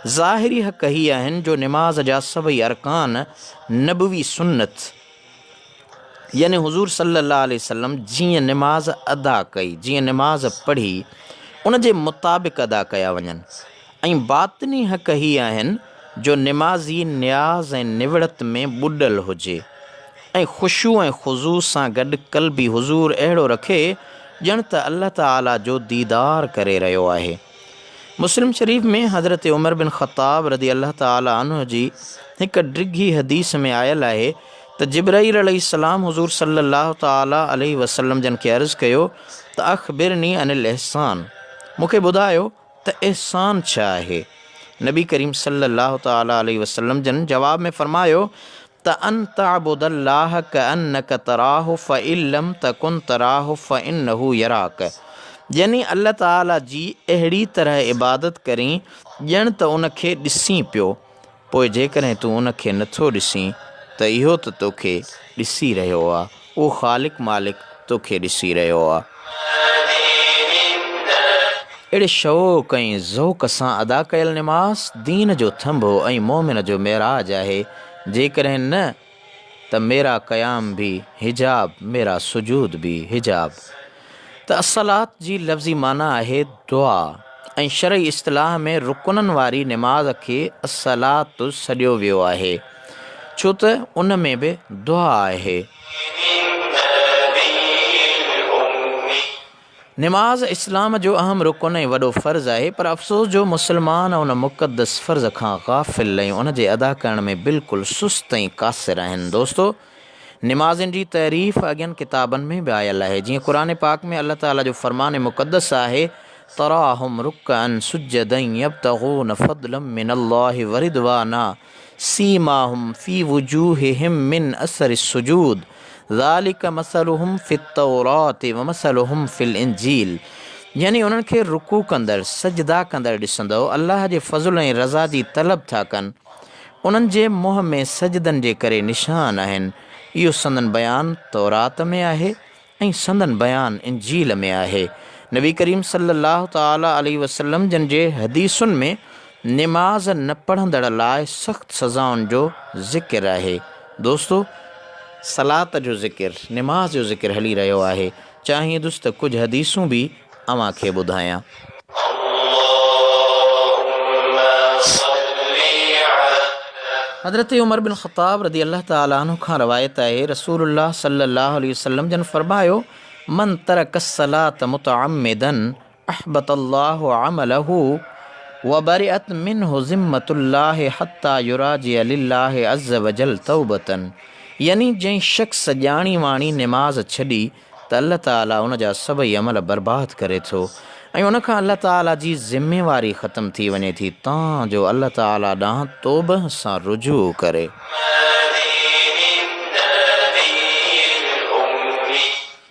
ज़ाहिरी हक़ ही आहिनि जो निमाज़ जा सभई अरकान नबवी सुन्नत, यानी हुज़ूर सल्लल्लाहु अलैहि वसल्लम जीअं निमाज़ अदा कई, जीअं निमाज़ पढ़ी, उन जे मुताबिक़ अदा कया वञनि। ऐं बातिनी हक़ ही आहिनि जो निमाज़ी न्याज़ ऐं निवड़त में ॿुॾल हुजे ऐं ख़ुशू ऐं ख़ुज़ू सां गॾु क़ल्बी हुज़ूर अहिड़ो रखे ॼण त अल्लाह ताला जो दीदार करे रहियो आहे। मुस्लिम शरीफ़ में हज़रत उमर बिन ख़त्ताब रज़ी अल्लाह ताला अन्हु जी हिकु डिघी हदीस में आयल आहे त जिब्राईल अलैहिस्सलाम हुज़ूर सल्लल्लाहु ताला अलैहि वसल्लम जन खे अर्ज़ु कयो त अख़बिरनी अनिल इहसान, मूंखे ॿुधायो त इहसान छा आहे। नबी करीम सल्लल्लाहु ताला अलैहि वसल्लम जन जवाब में फ़रमायो त अन तअबुदल्लाह कअन्नक तराहु फ़इन लम तकुन तराहु फ़इन्नहु यराक, यानी अल्लाह ताला जी अहिड़ी तरह इबादत करी ॼण त उन खे ॾिसी पियो, पोइ जेकॾहिं तूं उन खे नथो ॾिसीं त इहो त तोखे ॾिसी रहियो आहे, उहो ख़ालिक मालिक तोखे ॾिसी रहियो आहे। अहिड़े शौक़ ऐं ज़ौक़ सां अदा कयल निमाज़ दीन जो थंभो ऐं मोमिन जो मेराज आहे। जेकॾहिं न त मेरा क़याम बि हिजाब, मेरा सुजूद बि हिजाब। त असलात जी लफ़्ज़ी माना आहे दुआ, ऐं शरई इस्तिलाह में रुकननि वारी निमाज़ खे असलात सॾियो वियो आहे, छो त उन में बि दुआ आहे। निमाज़ इस्लाम जो अहम रुकन ऐं वॾो फ़र्ज़ु आहे, पर अफ़सोस जो मुस्लमान उन मुक़दस फ़र्ज़ खां ग़ाफ़िल ऐं उन जे अदा करण में बिल्कुलु सुस्त ऐं क़ासिर आहिनि। दोस्तो, निमाज़नि जी तारीफ़ अॻियनि किताबनि में बि आयल आहे। जीअं क़ुरान पाक में अल्लाह ताला जो फ़रमान मुक़दस आहे, तराहुम रुकअन सुज्जदन यब्तगून फ़ज़लन मिनल्लाहि व रिदवाना, सीमाहुम फ़ी वुजूहिहिम मिन असरि सुजूद ज़ालिका मसलुहुम फ़ित्तौरात व मसलुहुम फ़िल इंजील। यानी उन्हनि खे रुकू कंदड़ सजदा कंदड़ ॾिसंदो, अल्लाह जे फज़ुल ऐं रज़ा जी तलब था कनि, उन्हनि जे मुंहं में सजदनि जे करे निशान आहिनि। इहो संदन बयानु तौरात में आहे ऐं संदन बयानु इंजील में आहे। नबी करीम सल्लल्लाहु ताला अलैहि वसल्लम जन जे हदीसुनि में निमाज़ न पढ़ंदड़ लाइ सख़्त सज़ाउनि जो ज़िक्र आहे। दोस्तो, सलात जो ज़िक्र, निमाज़ जो ज़िक्र हली रहियो आहे। चाहींदुसि त कुझु हदीसूं बि अव्हां खे ॿुधायां। हज़रत उमर बिन ख़त्ताब रज़ी अल्लाह ताला अन्हु खां रवायत आहे, रसूलुल्लाह सल्लल्लाहु अलैहि वसल्लम जन फरमायो, मन तरक सलात मुतअम्मिदन अहबतल्लाहु अमलहु व बरिअत मिन्हु ज़िम्मतुल्लाहि हत्ता युराजिअ लिल्लाहि अज़्ज़ वजल तौबतन। यानी जंहिं शख़्स ॼाणी वाणी निमाज़ छॾी त अल्लाह ताला उन जा सभई अमल बर्बाद करे थो ऐं उनखां अल्लाह ताला जी ज़िम्मेवारी ख़तमु थी वञे थी, तां जो अल्लाह ताला ॾांहुं तौबह सां रुजू करे।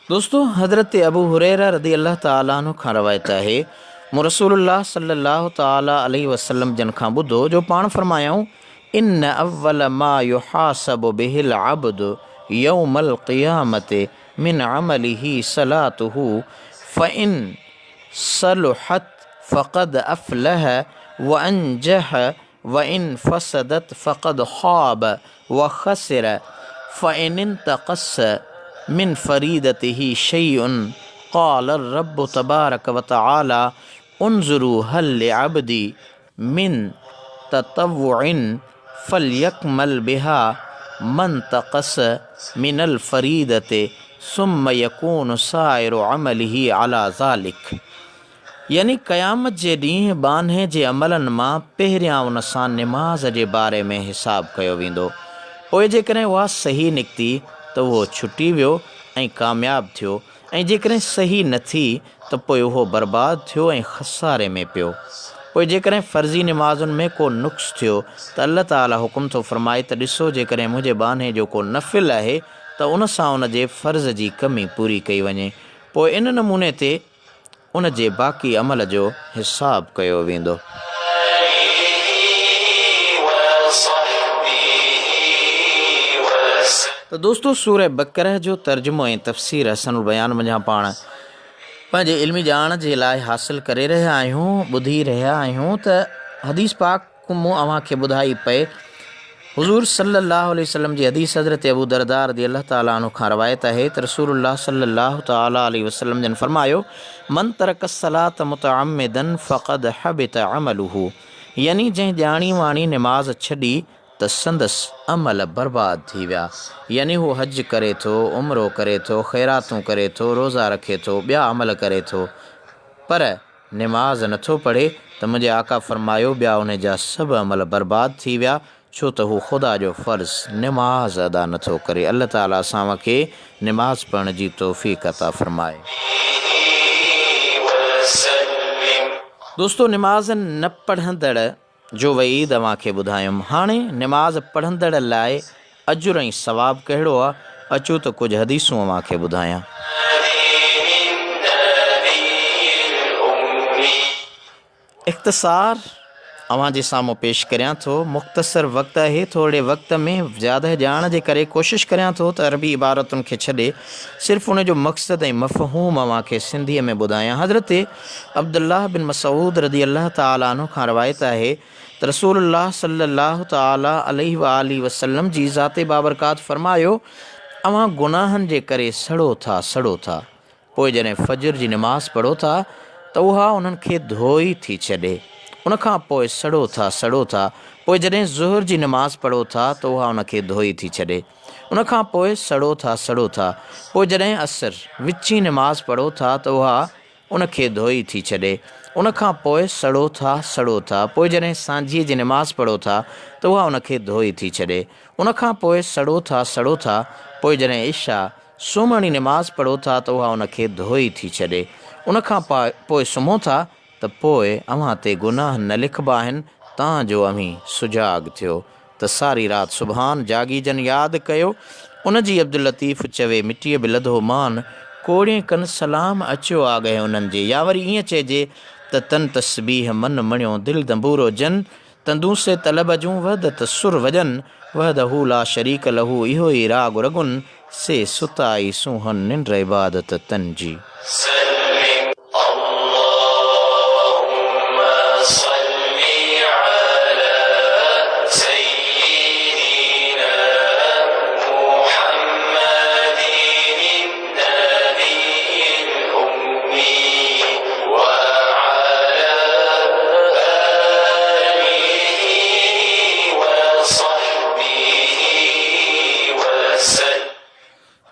दोस्तो, हज़रत अबू हुरैरा रज़ी अल्लाह ताला अन्हु खां रवायत आहे, मूं रसूलुल्लाह सल्लल्लाहु ताला अलैहि वसल्लम जन खां ॿुधो जो पाण फरमायाऊं, इन अव्वल मा युहासबु बिहिल अब्दु यौमल क़ियामति मिन अमलिही सलातुहु फ़इन सलुहत फ़क़द अफ़लह व अंजह व इन फसदत फ़क़द ख़ाब व ख़सिर फ़इन इंतक़स मिन फ़रीदतिही शैउन क़ाल रब्बु तबारक व तआला उन्ज़ुरू हल लिअब्दी मिन ततव्वुइन फ़लयकमल बिहा मन तक़स मिनल फ़रीदते सुम्म यकून साइरु अमलिही अला ज़ालिक। यानी क़यामत जे ॾींहुं बान्हे जे अमलनि मां पहिरियां उन सां निमाज़ जे बारे में हिसाब कयो वेंदो, पोइ जेकॾहिं उहा सही निकिती त उहो छुटी वियो ऐं कामयाबु थियो, ऐं जेकॾहिं सही न थी त पोइ उहो बर्बादु थियो ऐं ख़सारे में पियो। पोइ जेकॾहिं फ़र्ज़ी निमाज़ुनि में को नुक़्स थियो त अल्लाह ताला हुकुम थो फ़रमाए त ॾिसो, जेकॾहिं मुंहिंजे बान्हे जो को नफ़िल आहे त उन सां उन जे फ़र्ज़ जी कमी पूरी कई वञे, पोइ इन नमूने ते उन जे बाक़ी अमल जो हिसाब कयो वेंदो। त दोस्तो, सूरह बक़रह जो तर्जुमो ऐं तफ़सीर हसनुल बयान मंझां पाण पंहिंजे इल्मी ॼाण जे लाइ हासिल करे रहिया आहियूं, ॿुधी रहिया आहियूं त हदीस पाक मूं अव्हां खे ॿुधाई पए। हुज़ूर सल्लल्लाहु अलैहि वसल्लम जी हदीस हज़रत अबू दरदा रज़ी अल्लाह ताला अन्हु खां रवायत आहे त रसूलुल्लाह सल्लल्लाहु ताला अलैहि वसल्लम जन फरमायो, मन तरक सलात मुतअम्मिदन फ़क़द हबित अमलुहु। यानी जंहिं ॼाणी वाणी निमाज़ छॾी त संदसि अमल बर्बाद थी विया। यानी हू हज करे थो, उम्रो करे थो, ख़ैरातूं करे थो, रोज़ा रखे थो, ॿिया अमल करे थो, पर निमाज़ नथो पढ़े त मुंहिंजे आका फ़रमायो ॿिया उन जा सभु अमल बर्बाद थी विया, छो त हू ख़ुदा जो फ़र्ज़ु निमाज़ अदा नथो करे। अल्लाह ताला असां खे निमाज़ पढ़ण जी तौफ़ीक़ अता फ़रमाए। दोस्तो, निमाज़ न पढ़ंदड़ जो वईद अव्हां खे ॿुधायुमि। हाणे निमाज़ पढ़ंदड़ लाइ अजुर ऐं सवाबु कहिड़ो आहे, अचो त कुझु हदीसूं अव्हां खे ॿुधायां। इख़्तिसार अव्हां जे साम्हूं पेश करियां थो। मुख़्तसर वक़्तु आहे, थोरे वक़्त में ज़्यादा ॼाण जे करे कोशिशि करियां थो त अरबी इबारतुनि खे छॾे सिर्फ़ु उन जो मक़सदु ऐं मफ़हूम अव्हां खे सिंधीअ में ॿुधायां। हज़रत अब्दुल्लाह बिन मसूद रज़ी अल्लाह ताला अन्हु खां रवायत आहे त रसूलुल्लाह सल्लल्लाहु ताला अलैहि वालि वसल्लम जी ज़ाते बाबरकात फ़रमायो, अव्हां गुनाहनि जे करे सड़ो था, पोइ जॾहिं फ़जर जी निमाज़ पढ़ो था त उहा उन्हनि खे धोई थी छॾे। उनखां पोइ सड़ो था, पोइ जॾहिं ज़ुहर जी निमाज़ पढ़ो था त उहा उनखे धोई थी छॾे। उनखां पोइ सड़ो था, पोइ जॾहिं असर विची निमाज़ पढ़ो था त उहा उनखे धोई थी छॾे। उनखां पोइ सड़ो था, पोइ जॾहिं सांझीअ जी निमाज़ पढ़ो था त उहा उनखे धोई थी छॾे। उनखां पोइ सड़ो था, पोइ जॾहिं इशा सुम्हण जी निमाज़ पढ़ो था त उहा उनखे धोई थी छॾे। उनखां पोइ सुम्हो था त पोइ अव्हां ते गुनाह न लिखबा आहिनि, तव्हांजो अमी सुजाॻ थियो। त त सारी राति सुभान जागी जन यादि कयो। उन जी अब्दुल लतीफ़ चवे मिटीअ बि लधो मान, कोड़े कनि सलाम अचो आ गए उन्हनि जे। या वरी ईअं चइजे त तन तस्बीह मन मणियो दिलि दंबूरो जन, तंदूसे तलब जूं वहदत सुर वॼन, वहदहू ला शरीक लहू इहो ई राग रगुन, से सुताई सुहन निंड इबादत तन जी।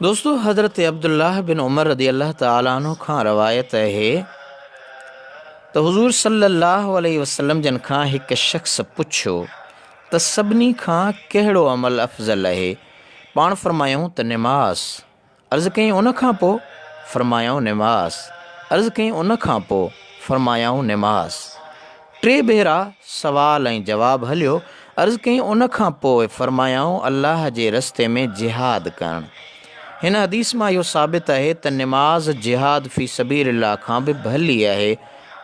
दोस्तों, हज़रत अब्दुल्लाह बिन उमर रदी अल्लाह ताला अन्हु खां रवायत है त हुज़ूर सल्लल्लाहु अलैहि वसल्लम जन खां हिकु शख़्स पुछियो त सभिनी खां कहिड़ो अमल अफ़ज़ल आहे। पाण फ़रमायूं त निमाज़। अर्ज़ु कयईं उन खां पोइ? फ़रमायूं निमाज़। अर्ज़ु कयईं उन खां पोइ? फ़रमायूं निमाज़। टे भेरा सवाल ऐं जवाबु हलियो। अर्ज़ु कयईं उन खां पोइ? फ़रमायूं अल्लाह जे रस्ते में जिहाद करणु। हिन हदीस मां इहो साबित आहे त निमाज़ जिहाद फ़ी सबीलिल्लाह खां बि भली आहे।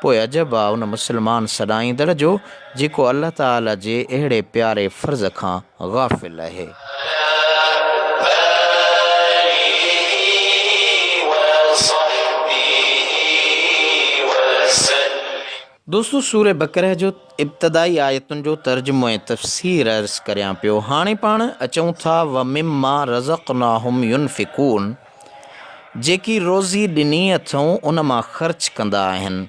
पोइ अजब आहे उन मुस्लमान सॾाईंदड़ जो जेको अल्लाह ताला जे अहिड़े प्यारे फ़र्ज़ खां गाफ़िल आहे। दोस्तों, सूरह बक़रह जो इब्तिदाई आयतुनि जो तर्जुमो ऐं तफ़सीर अर्ज़ु करियां पियो। हाणे पाण अचूं था व मिम्मा रज़क़नाहुम युनफ़िकून, जेकी रोज़ी ॾिनी अथऊं उन मां ख़र्च कंदा आहिनि।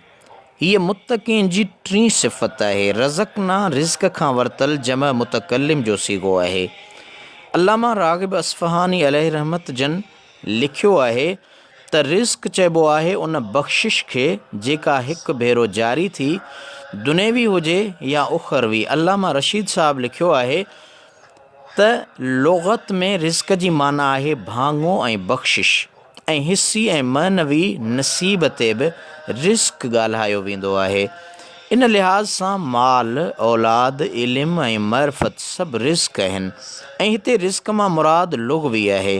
हीअ मुतक़ीन जी टीं सिफ़त आहे। रज़क़ना रिज़्क़ खां वरितल जम मुतकल्लिम जो सीगो आहे। अल्लामा राग़िब अस्फ़हानी अलैहि रहमत जन लिखियो आहे त रिज़्क़ चइबो आहे उन बख़्शिश खे जेका हिकु भेरो जारी थी, दुनियावी हुजे या उख़रवी। अल्लामा रशीद साहब लिखियो आहे त लुग़त में रिज़्क़ जी माना आहे भाङो ऐं बख़्शिश, ऐं हिस्सी ऐं मानवी नसीब ते बि रिज़्क़ ॻाल्हायो वेंदो आहे। इन लिहाज़ सां माल, औलाद, इल्मु ऐं मअरिफ़त सभु रिज़्क़ आहिनि। ऐं हिते रिज़्क़ मां मुराद लुग़वी आहे।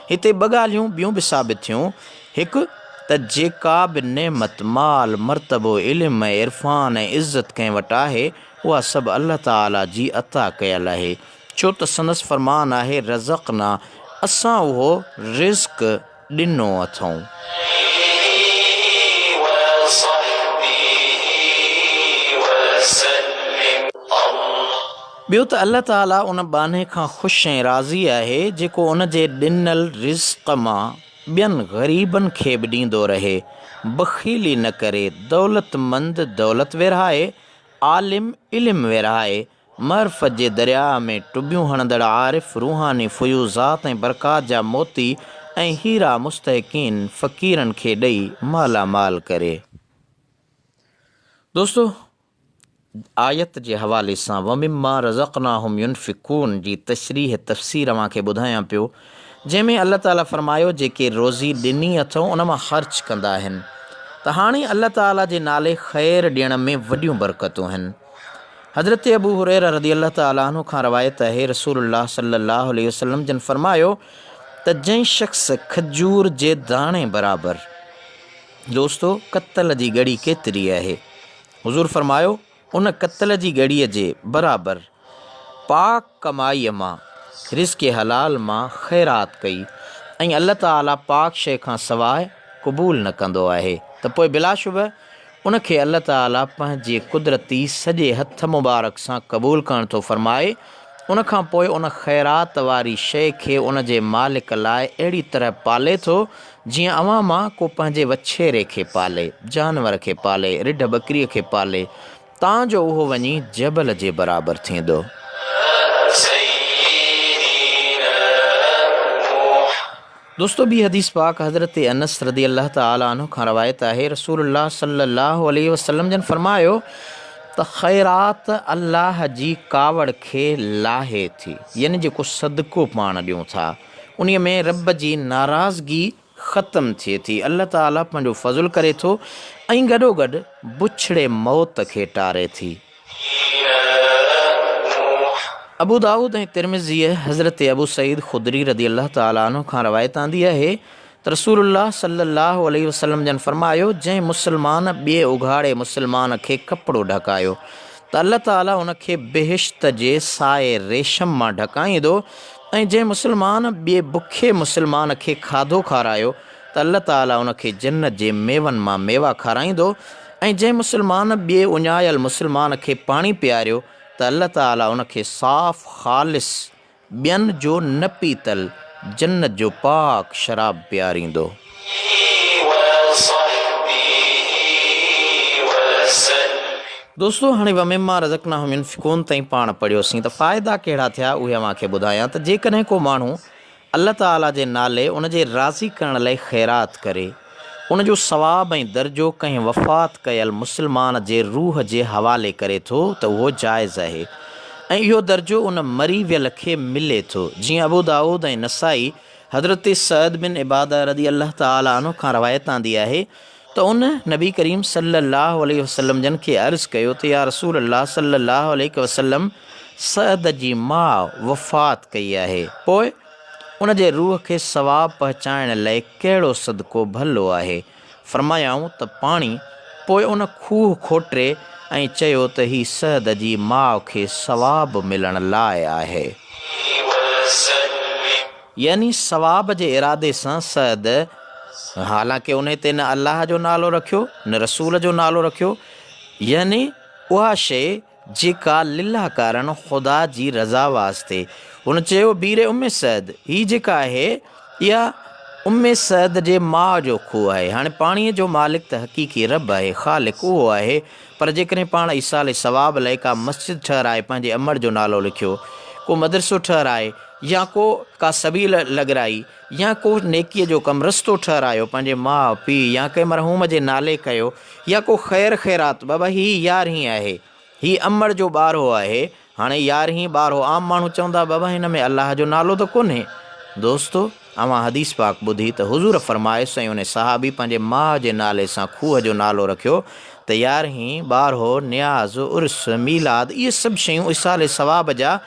हिते ॿ ॻाल्हियूं ॿियूं बि साबित थियूं। हिकु त जेका बि नेमत, माल, मर्तबो, इल्मु ऐं इरफ़ान ऐं इज़त कंहिं वटि आहे, उहा सभु अल्लाह ताला जी अता कयल आहे। छो त संदसि फ़रमान आहे रज़क़ना, असां उहो रिज़्क़ ॾिनो अथऊं। ॿियो त अल्लाह ताला उन बाने खां ख़ुशि ऐं राज़ी आहे जेको उन जे ॾिनल रिज़्क़ मां ॿियनि ग़रीबनि खे बि ॾींदो रहे। बख़ीली न करे, दौलतमंद दौलत विरहाए, आलिम इल्मु विरहाए, मअरिफ़त जे दरिया में टुबियूं हणंदड़ आरिफ़ रूहानी फ़ुयूज़ात ऐं बरक़ात जा मोती ऐं हीरा मुस्तहिक़ीन फ़क़ीरनि खे ॾेई मालामाल करे। दोस्तों, आयत जे हवाले सां व मिम्मा रज़क़नाहुम युनफ़िकून जी तशरीह तफ़सीर अव्हांखे ॿुधायां पियो, जंहिंमें अल्लाह ताला फ़रमायो जेके रोज़ी ॾिनी अथऊं उन मां ख़र्च कंदा आहिनि। त हाणे अल्लाह ताला जे नाले ख़ैर ॾियण में वॾियूं बरकतूं आहिनि। हज़रत अबू हुरैरा रज़ी अल्लाह ताला अन्हु खां रवायत आहे रसूलुल्लाह सल्लल्लाहु अलैहि वसल्लम जन फ़रमायो त जंहिं शख़्स खजूर जे दाणे बराबरि, दोस्तो कतल जी ॻड़ी केतिरी आहे, हुज़ूर फ़रमायो उन कतल जी ॻड़ीअ जे बराबरि पाक कमाईअ मां, रिज़्क़ हलाल मां ख़ैरात कई ऐं अल्लाह ताला पाक शइ खां सवाइ क़बूल न कंदो आहे, त पोइ बिलाशुबह उन खे अल्लाह ताला पंहिंजे कुदरती सॼे हथ मुबारक सां क़बूल करणु थो फ़रमाए। उन खां पोइ उन ख़ैरात वारी शइ खे उन जे मालिक लाइ अहिड़ी तरह पाले थो जीअं अवां मां को पंहिंजे वछेरे खे पाले, जानवर खे पाले, रिढ बकरीअ खे पाले, तां जो उहो वञी जबल जे बराबरि थींदो। दोस्तों, ॿी हदीस पाक हज़रत अनस रज़ी अल्लाह ताला अन्हु खां रवायत आहे रसूलुल्लाह सल्लल्लाहु अलैहि वसल्लम जन फ़रमायो त ख़ैरात अल्लाह जी कावड़ खे लाहे थी, यानी जेको सदको पाण ॾियूं था उन में रब जी नाराज़गी ख़तमु थिए थी। अल्लाह ताला पंहिंजो फज़ुल करे थो ऐं गॾोगॾु बुछड़े मौत खे टारे थी। अबू दाऊद ऐं तिरमिज़ी हज़रत अबू सईद ख़ुदरी रदी अल्लाह ताला अन्हु खां रवायत आंदी आहे त रसूलुल्लाह सल्लल्लाहु अलैहि वसल्लम जन फरमायो, जंहिं मुस्लमान ॿिए उघाड़े मुस्लमान खे कपिड़ो ढकायो त अल्लाह ताला उनखे बेहिश्त जे साए रेशम मां ढकाईंदो, ऐं जंहिं मुस्लमान ॿिए बुखे मुस्लमान खे खाधो खारायो त अल्लाह ताला उनखे जन्नत जे मेवनि मां मेवा खाराईंदो, ऐं जंहिं मुस्लमान ॿिए उञायल मुस्लमान खे पाणी पीआरियो त अल्लाह ताला उनखे साफ़ ख़ालिस ॿियनि जो न पीतल जन्नत जो पाक शराब पीआरींदो। दोस्तो, हाणे वमिम्मा रज़क़नाहुम युनफ़िक़ून ताईं पाण पढ़ियोसीं त फ़ाइदा कहिड़ा थिया उहे मांखे ॿुधायां त जेकॾहिं को माण्हू अल्लाह ताला जे नाले उनजे राज़ी करण लाइ ख़ैरात करे, उनजो सवाब ऐं दर्जो कंहिं वफ़ात कयल मुस्लमान जे रूह जे हवाले करे थो त उहो जाइज़ आहे, ऐं इहो दर्जो उन मरी वियल खे मिले थो। जीअं अबू दाऊद ऐं नसाई हज़रत सअद बिन इबादा रदी अल्लाह ताला अन्हु खां रवायत आंदी आहे त उन नबी करीम सल्लल्लाहु अलैहि वसल्लम जन खे अर्ज़ु कयो त या रसूल अल्लाह सल्लल्लाहु अलैहि वसल्लम, सअद जी माउ वफ़ात कई आहे, पोइ उन जे रूह खे सवाबु पहुचाइण लाइ कहिड़ो सदको भलो आहे? फरमायाऊं त पाणी। पोइ उन खूह खोटे ऐं चयो त ही सअद जी माउ खे सवाबु मिलण लाइ आहे। यानी सवाब जे इरादे सां सअद, हालांकि उन ते न अलाह जो नालो रखियो न रसूल जो नालो रखियो, यानी उहा शइ जेका लिल्लाह कारण ख़ुदा जी रज़ा वास्ते। हुन चयो बीरे उम्मे सअद, हीअ जेका आहे इहा उम्मे सअद जे माउ जो खूह आहे। हाणे पाणीअ जो मालिक त हक़ीक़ी रब आहे, ख़ालिक उहो आहे, पर जेकॾहिं पाण ईसाले सवाब लाइ का मस्जिद ठहिराए पंहिंजे अमर जो नालो लिखियो, को मदरसो ठहिराए, या को का सबील लॻराई, या को नेकीअ जो कमु रस्तो ठहिरायो पंहिंजे माउ पीउ या कंहिं मरहूम जे नाले कयो, या को ख़ैर ख़ैरात, बाबा हीअ 11हीं आहे, हीअ अमर जो ॿारहो आहे। हाणे 11हीं ॿारहो आम माण्हू चवंदा बाबा हिन में अलाह जो नालो त कोन्हे। दोस्तो, अवां हदीस पाक ॿुधी त हुज़ूर फरमाए सईं उन सहाबी पंहिंजे माउ जे नाले सां खूह जो नालो रखियो त 11हीं ॿारहो न्याज़ उर्स मीलाद इहे सभु शयूं इसाले सवाब जा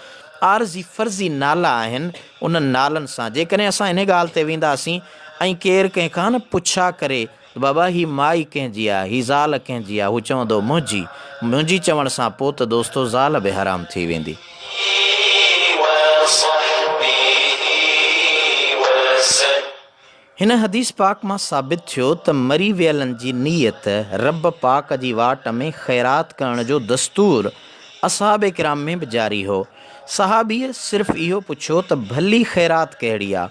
आरज़ी फ़र्ज़ी नाला आहिनि। उन्हनि नालनि सां जेकॾहिं असां इन ॻाल्हि ते वेंदासीं ऐं केरु कंहिंखां न पुछा करे बाबा हीअ माई कंहिंजी आहे, हीअ ज़ाल कंहिंजी आहे, हू चवंदो मुंहिंजी चवण सां पोइ त दोस्तो ज़ाल बि हराम थी वेंदी। हिन हदीस पाक मां साबित थियो त मरी वियलनि जी नीयत रब पाक जी वाट में ख़ैरात करण जो दस्तूर असहाब किराम में बि जारी हो। सहाबीअ सिर्फ़ु इहो पुछियो त भली ख़ैरात कहिड़ी आहे,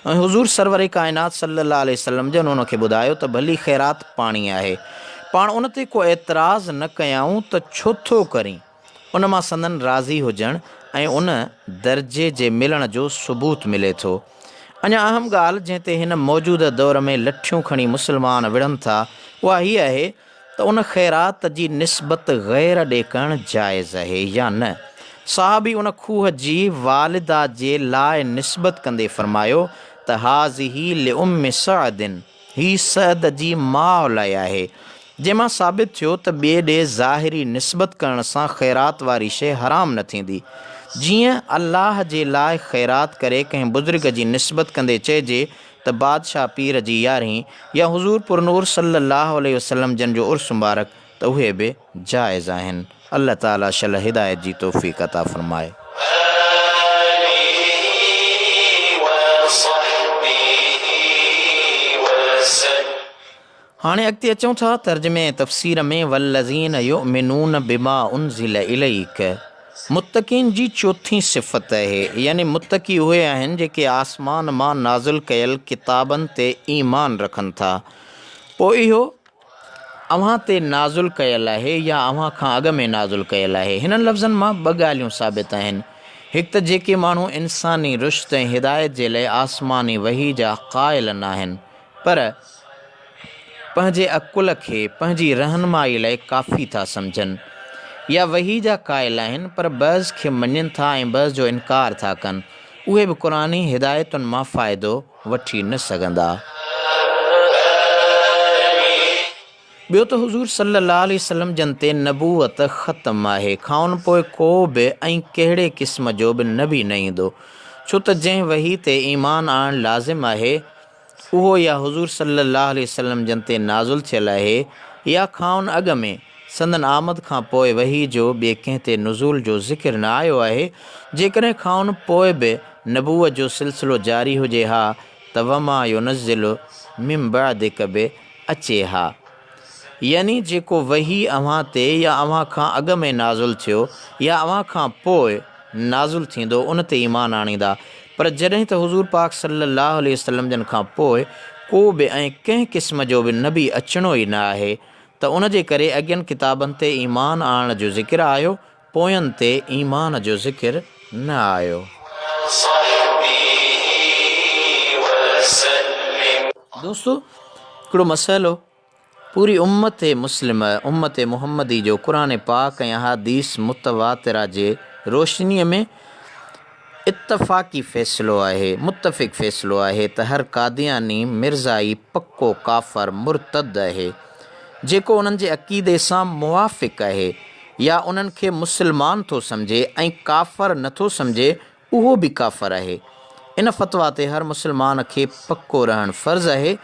ऐं हुज़ूर सरवर काइनात सल्लल्लाहु अलैहि वसल्लम जन उनखे ॿुधायो त भली ख़ैरात पाणी आहे। पाण उन ते को एतिराज़ न कयाऊं त छो थो करीं, उन मां संदन राज़ी हुजणु ऐं उन दर्जे जे मिलण जो सबूत मिले थो। अञा अहम ॻाल्हि जंहिं ते हिन मौजूदा दौर में लठियूं खणी मुस्लमान विढ़नि था उहा हीअ आहे त उन ख़ैरात जी निस्बत ग़ैर ॾे करणु जाइज़ आहे या न। साहबी उन खूह जी वालिदा जे लाइ निस्बत कंदे फ़रमायो त हाज़िही लिउम्मि सअदिन, ही सअद जी माउ लाइ आहे, जंहिंमां साबित थियो त ॿिए ॾे ज़ाहिरी निस्बत करण सां ख़ैरात वारी शइ हराम न थींदी। जीअं अल्लाह जे लाइ ख़ैरात करे कंहिं बुज़ुर्ग जी निस्बत कंदे चइजे त बादशाह पीर जी 11हीं या हुज़ूर पुरनूर सल्लल्लाहु अलैहि वसल्लम जन जो उर्स मुबारक, त उहे बि जाइज़ आहिनि। अल्लाह ताला शल हिदायत जी तौफ़ीक़ अता फ़रमाए। हाणे अॻिते अचूं था तर्जुमे तफ़सीर में। वल्लज़ीन युमिनून बिमा उनज़िल इलैक, मुत्तक़ीन जी चौथीं सिफ़त आहे, यानी मुत्तक़ी उहे आहिनि जेके आसमान मां नाज़िल कयल किताबनि ते ईमान रखनि था। पोइ इहो अव्हां ते नाज़िल कयल आहे या अव्हां खां अॻु में नाज़िल कयल आहे। हिननि लफ़्ज़नि मां ॿ ॻाल्हियूं साबित आहिनि। हिकु त जेके माण्हू इंसानी रुश्त ऐं हिदायत जे लाइ आसमानी वही जा क़ाइल न आहिनि, पर पंहिंजे अकुल खे पंहिंजी रहनुमाई लाइ काफ़ी था सम्झनि, या वही जा क़ाइल आहिनि पर बज़ खे मञनि था ऐं बज़ जो इनकार था कनि, उहे बि क़ुरानी हिदायतुनि मां फ़ाइदो वठी न सघंदा। ॿियो त हुज़ूर सल्लल्लाहु अलैहि वसल्लम जन ते नबूवत ख़तमु आहे, खाउन पोइ को बि ऐं कहिड़े क़िस्म जो बि नबी न ईंदो, छो त जंहिं वही ते ईमान आणणु लाज़िम आहे उहो या हुज़ूर सल्लल्लाहु अलैहि वसल्लम जन ते नाज़ुल थियल आहे या खाउन अॻ में संदन आमद खां पोइ वही जो ॿिए कंहिं ते नुज़ूल जो ज़िक्र न आयो आहे। जेकॾहिं खाउन पोइ बि नबूअत जो सिलसिलो जारी हुजे हा त वमा युनज़्ज़िलु मिन बअदिक बि अचे हा, यानी जेको वही अव्हां ते या अव्हां खां अॻ में नाज़ुल थियो या अव्हां खां पोइ नाज़ुल थींदो उन ते ईमान आणींदा। पर जॾहिं त हुज़ूर पाक सल्लल्लाहु अलैहि वसल्लम जन खां पोइ को बि ऐं कंहिं क़िस्म जो बि नबी अचिणो ई न आहे त उन जे करे अॻियनि किताबनि ते ईमान आणण जो ज़िक्र आयो, पोयनि ते ईमान जो ज़िक्र न आयो। दोस्तो, हिकिड़ो मसइलो पूरी उम्मत मुस्लिम उम्मत मुहम्मदी जो क़ुरान पाक ऐं अहादीस मुतवातिरा जे रोशनीअ में इत्तफ़ाक़ी फ़ैसिलो आहे, मुतफ़िक़ फ़ैसिलो आहे त हर कादियानी मिर्ज़ाई पक्को काफ़र मुर्तद आहे जेको उन्हनि जे अक़ीदे सां मुवाफ़िक़ आहे या उन्हनि खे मुस्लमान थो सम्झे ऐं काफ़र नथो सम्झे उहो बि काफ़र आहे। इन फ़तवा ते हर मुस्लमान खे पक्को रहणु फ़र्ज़ु आहे।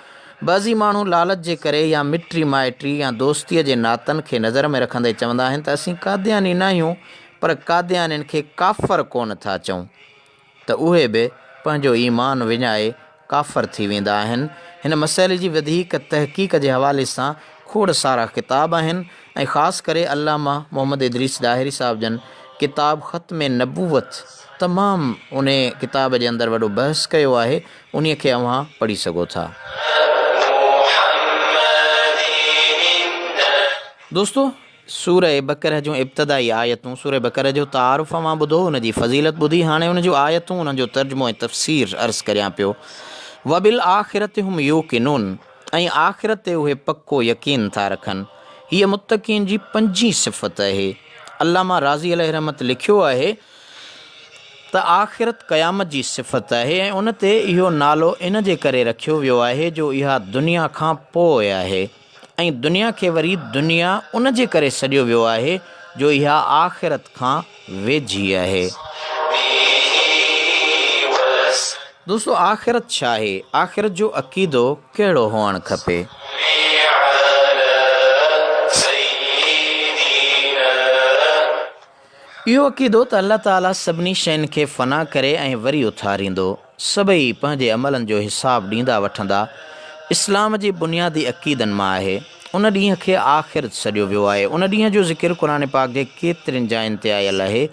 बाज़ी माण्हू लालच जे करे या मिटी माइटी या दोस्तीअ जे नातनि खे नज़र में रखंदे चवंदा आहिनि त असीं कादियानी न आहियूं, पर कादियानियुनि खे काफ़र कोन था चऊं, त उहे बि पंहिंजो ईमान विञाए काफ़र थी वेंदा आहिनि। हिन मसइले जी वधीक तहक़ीक़ जे हवाले सां खोड़ सारा किताब आहिनि ऐं ख़ासि करे अल्लामा मोहम्मद इदरीस ज़ाहिरी साहिब जन किताब ख़त्म नबूवत तमामु उन किताब जे अंदरि वॾो बहस कयो आहे, उन खे अव्हां पढ़ी सघो था। दोस्तो, सूरह बक़रह जूं इब्तिदाई आयतूं, सूरह बक़रह जो तारुफ़ मां ॿुधो, उनजी फ़ज़ीलत ॿुधी, हाणे उन जूं आयतूं उन्हनि जो तर्जुमो ऐं तफ़सीर अर्ज़ु करियां पियो। वबिल आख़िरत हुम यूक़िनून, ऐं आख़िरत ते उहे पक्को यकीन था रखनि। हीअ मुत्तक़ीन जी 5 सिफ़त आहे। अल्लामा राज़ी अलैहि रहमत लिखियो आहे त आख़िरत क़यामत जी सिफ़त आहे ऐं उन ते इहो नालो इन जे करे रखियो वियो आहे जो इहा दुनिया खां पोइ आहे, ऐं दुनिया खे वरी दुनिया उन जे करे सॾियो वियो आहे जो इहा आख़िरत खां वेझी आहे। दोस्तो, आख़िरत छा आहे? आख़िरत जो अक़ीदो कहिड़ो हुअणु खपे? इहो अक़ीदो त अल्लाह ताला सभिनी शयुनि खे फ़ना करे ऐं वरी उथारींदो, सभई पंहिंजे अमलनि जो हिसाब ॾींदा वठंदा, इस्लाम जे बुनियादी अक़ीदनि मां आहे। उन ॾींहं खे आख़िरत सॾियो वियो आहे। उन ॾींहं जो ज़िक्र क़ुरान पाक जे केतिरनि जायुनि ते आयल आहे।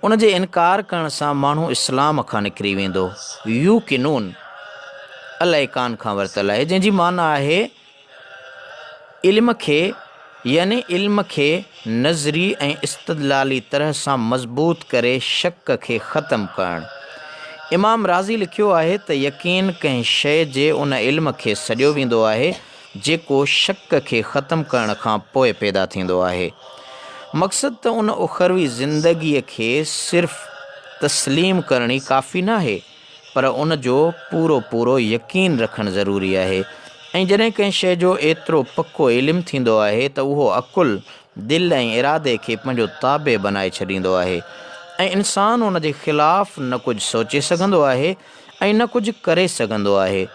उन जे इनकार करण सां माण्हू इस्लाम खां निकिरी वेंदो। यूक़िनून अल कान खां वरितल आहे, जंहिंजी माना आहे इल्म खे, यानी इल्म खे नज़री ऐं इस्तदलाली तरह सां मज़बूत करे शक खे ख़तमु करणु। इमाम राज़ी लिखियो आहे त यकीन कंहिं शइ जे उन इल्म खे सॼियो वेंदो आहे जेको शक खे ख़तमु करण खां पोइ पैदा थींदो आहे। मक़सदु त उन उखरवी ज़िंदगीअ खे सिर्फ़ु तस्लीम करणी काफ़ी न आहे, पर उन जो पूरो पूरो यकीन रखणु ज़रूरी आहे। ऐं जॾहिं कंहिं शइ जो एतिरो पक्को इल्मु थींदो आहे त उहो अक़ुलु, दिलि ऐं इरादे खे पंहिंजो ताबे बनाए छॾींदो आहे ऐं इंसानु उन जे ख़िलाफ़ु न कुझु सोचे सघंदो आहे ऐं न कुझु करे सघंदो आहे।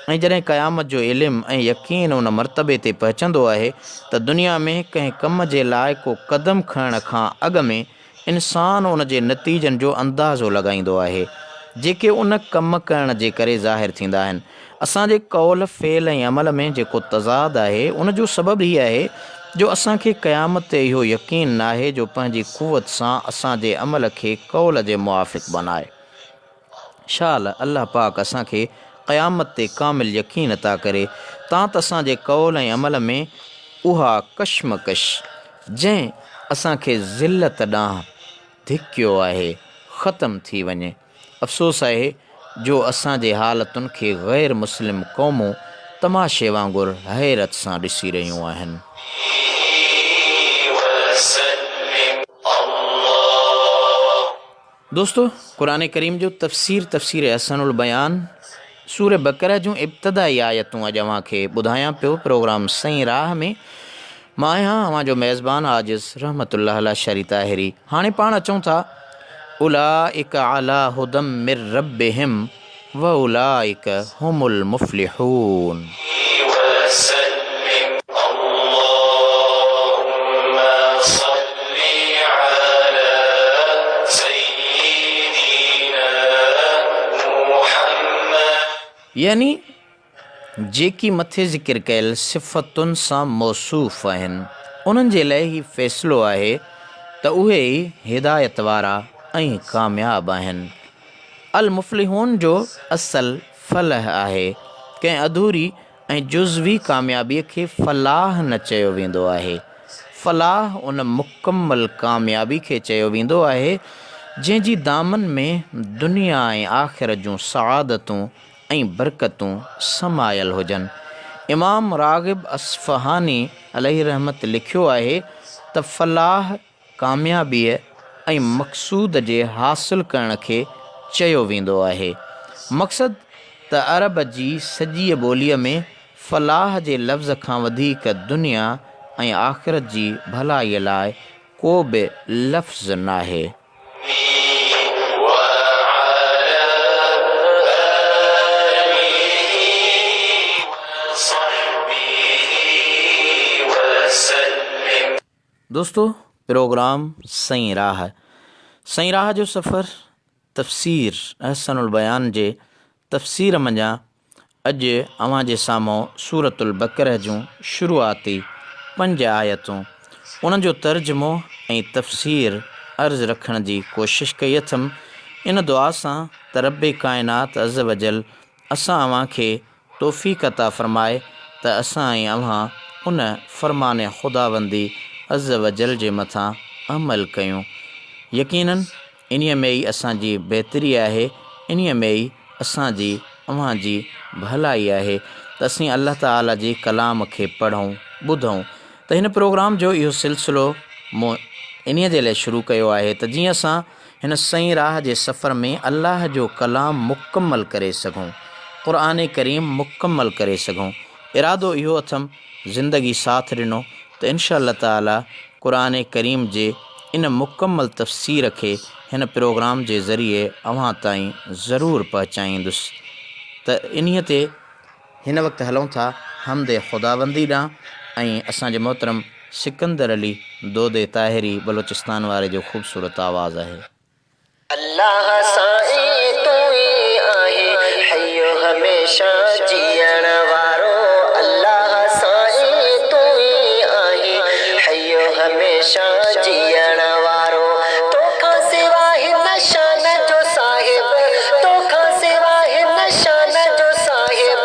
ऐं जॾहिं क़यामत जो इल्मु ऐं यकीन उन मर्तबे ते पहुचंदो आहे त दुनिया में कंहिं कम जे लाइ को क़दम खणण खां अॻु में इंसानु उन जे नतीजनि जो अंदाज़ो लॻाईंदो आहे जेके उन कम करण जे करे ज़ाहिर थींदा आहिनि। असांजे कौल, फ़ेल ऐं अमल में जेको तज़ाद आहे उन जो सबबु हीअ आहे जो असांखे क़यामत ते इहो यकीन न आहे जो पंहिंजी क़ुवत सां असांजे अमल खे कौल जे मुआफ़िक़ बनाए। शाल अल्लाह पाक असांखे क़यामत ते कामिल यकीन अता करे तां त असांजे कौल ऐं अमल में उहा कशमकश जंहिं असांखे ज़िलत ॾांहुं धिकियो आहे ख़तमु थी वञे। अफ़सोस आहे जो असांजे हालतुनि खे ग़ैर मुस्लिम क़ौमूं तमाशे वांगुरु हैरत सां ॾिसी रहियूं आहिनि। दोस्तो, क़ुरान करीम जो तफ़सीर अहसनुल बयान सूरह बक़रह जूं इब्तिदाई आयतूं अॼु अव्हांखे ॿुधायां पियो। प्रोग्राम सही राह में मां आहियां अवां जो मेज़बान आजिज़ रहमतुल्लाह अला शरी ताहिरी। हाणे पाण अचूं था उलाइक अला हुदम मिर रब्बिहिम व उलाइक हुमुल मुफ़्लिहून। यानी जेकी मथे ज़िक्र कयल सिफ़तुनि सां मौसूफ़ आहिनि उन्हनि जे लाइ ही फ़ैसिलो आहे त उहे ई हिदायत वारा ऐं कामयाब आहिनि। अल मुफ़्लिहून जो असल फलाह आहे। कंहिं अधूरी ऐं जुज़वी कामयाबीअ खे फलाह न चयो वेंदो आहे। फलाह उन मुकमल कामयाबी खे चयो वेंदो आहे जंहिंजी दामन में दुनिया ऐं आख़िरत जूं सआदतूं ऐं बरकतूं समायल हुजनि। इमाम राग़िब असफ़हानी अलैहि रहमत लिखियो आहे त फलाह कामयाबीअ ऐं मक़सूद जे हासिल करण खे चयो वेंदो आहे। मक़सद त अरब जी सॼी ॿोलीअ में फलाह जे लफ़्ज़ खां वधीक दुनिया ऐं आख़िरत जी भलाईअ लाइ को बि लफ़्ज़ नाहे। दोस्तों, प्रोग्राम सईं राह जो सफ़र तफ़सीर अहसनुल बयान जे तफ़सीर मंझां अॼु अवां जे साम्हूं सूरतुल बक़रह जूं शुरूआती 5 आयतूं उन्हनि जो तर्जुमो ऐं तफ़सीर अर्ज़ु रखण जी कोशिशि कई अथमि। इन दुआ सां त रब्बे काइनात अज़ वजल असां अवां खे तौफ़ीक़ अता फ़रमाए त असां ऐं अव्हां उन फ़रमान ख़ुदाबंदी अज़ वजल जे मथां अमल कयूं। यकीनन इन्हीअ में ई असांजी बहितरी आहे, इन्हीअ में ई असांजी अव्हां जी भलाई आहे त असीं अल्लाह ताला जे कलाम खे पढ़ूं ॿुधूं। त हिन प्रोग्राम जो इहो सिलसिलो मूं इन्हीअ जे लाइ शुरू कयो आहे त जीअं असां हिन सईं राह जे सफ़र में अल्लाह जो कलाम मुकमल करे सघूं, क़ुर करीम मुकमल करे सघूं। इरादो इहो अथमि ज़िंदगी साथ ॾिनो त इंशा अल्लाह ताला क़ुर करीम जे इन मुकमल तफ़सीर खे हिन प्रोग्राम जे ज़रिए अव्हां ताईं ज़रूरु पहुचाईंदुसि। त इन्हीअ ते हिन वक़्तु हलूं था हमदे ख़ुदाबंदी ॾांहुं ऐं असांजे मोहतरम सिकंदर अली दोदे ताहिरी बलोचिस्तान वारे जो ख़ूबसूरत आवाज़ आहे। अल्लाह साईं तू ही आहे हयो हमेशा जीअण वारो। अल्लाह साईं तू ही आहे हयो हमेशा जीअण वारो। तोखां सिवा हिन शान जो साहिब, तोखां सिवा हिन शान जो साहिब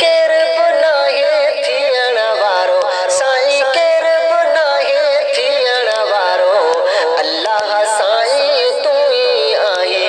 केर बि नाहे थियण वारो। साईं केर बि नाहे थियण वारो। अल्लाह साईं तू ही आहे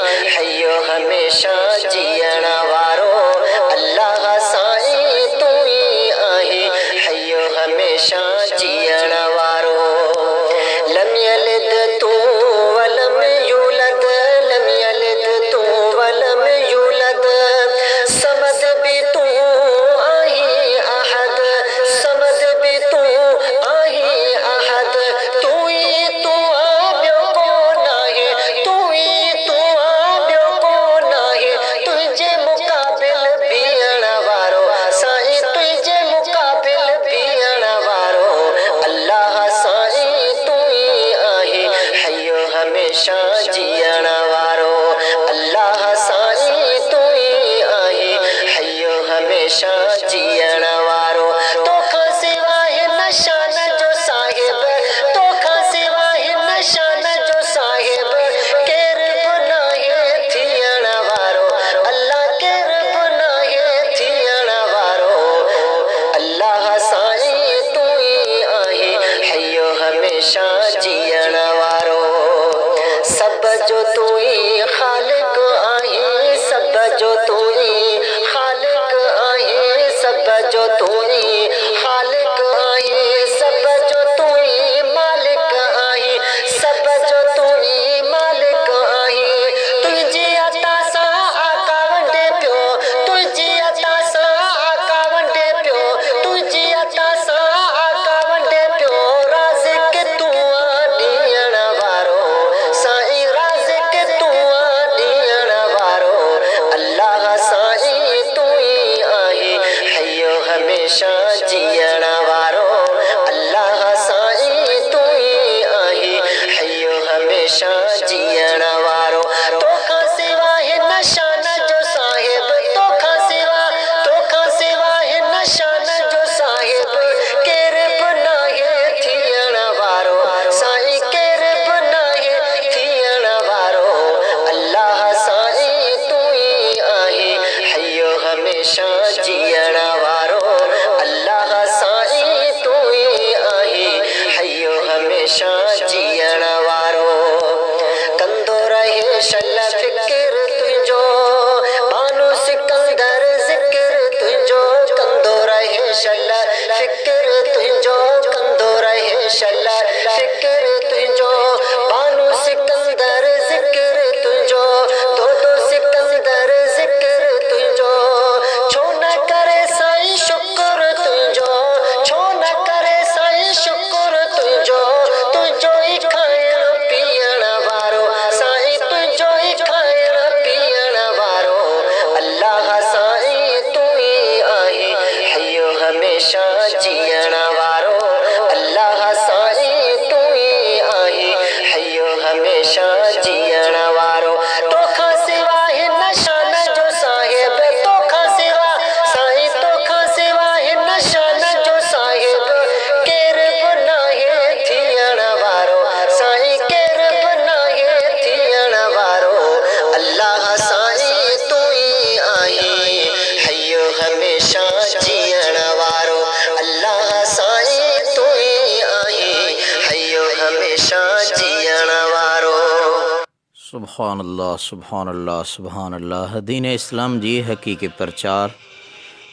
सुभान अल्लाह सुभान अल्लाह सुभान अल्लाह। दीन इस्लाम जी हक़ीक़ी प्रचार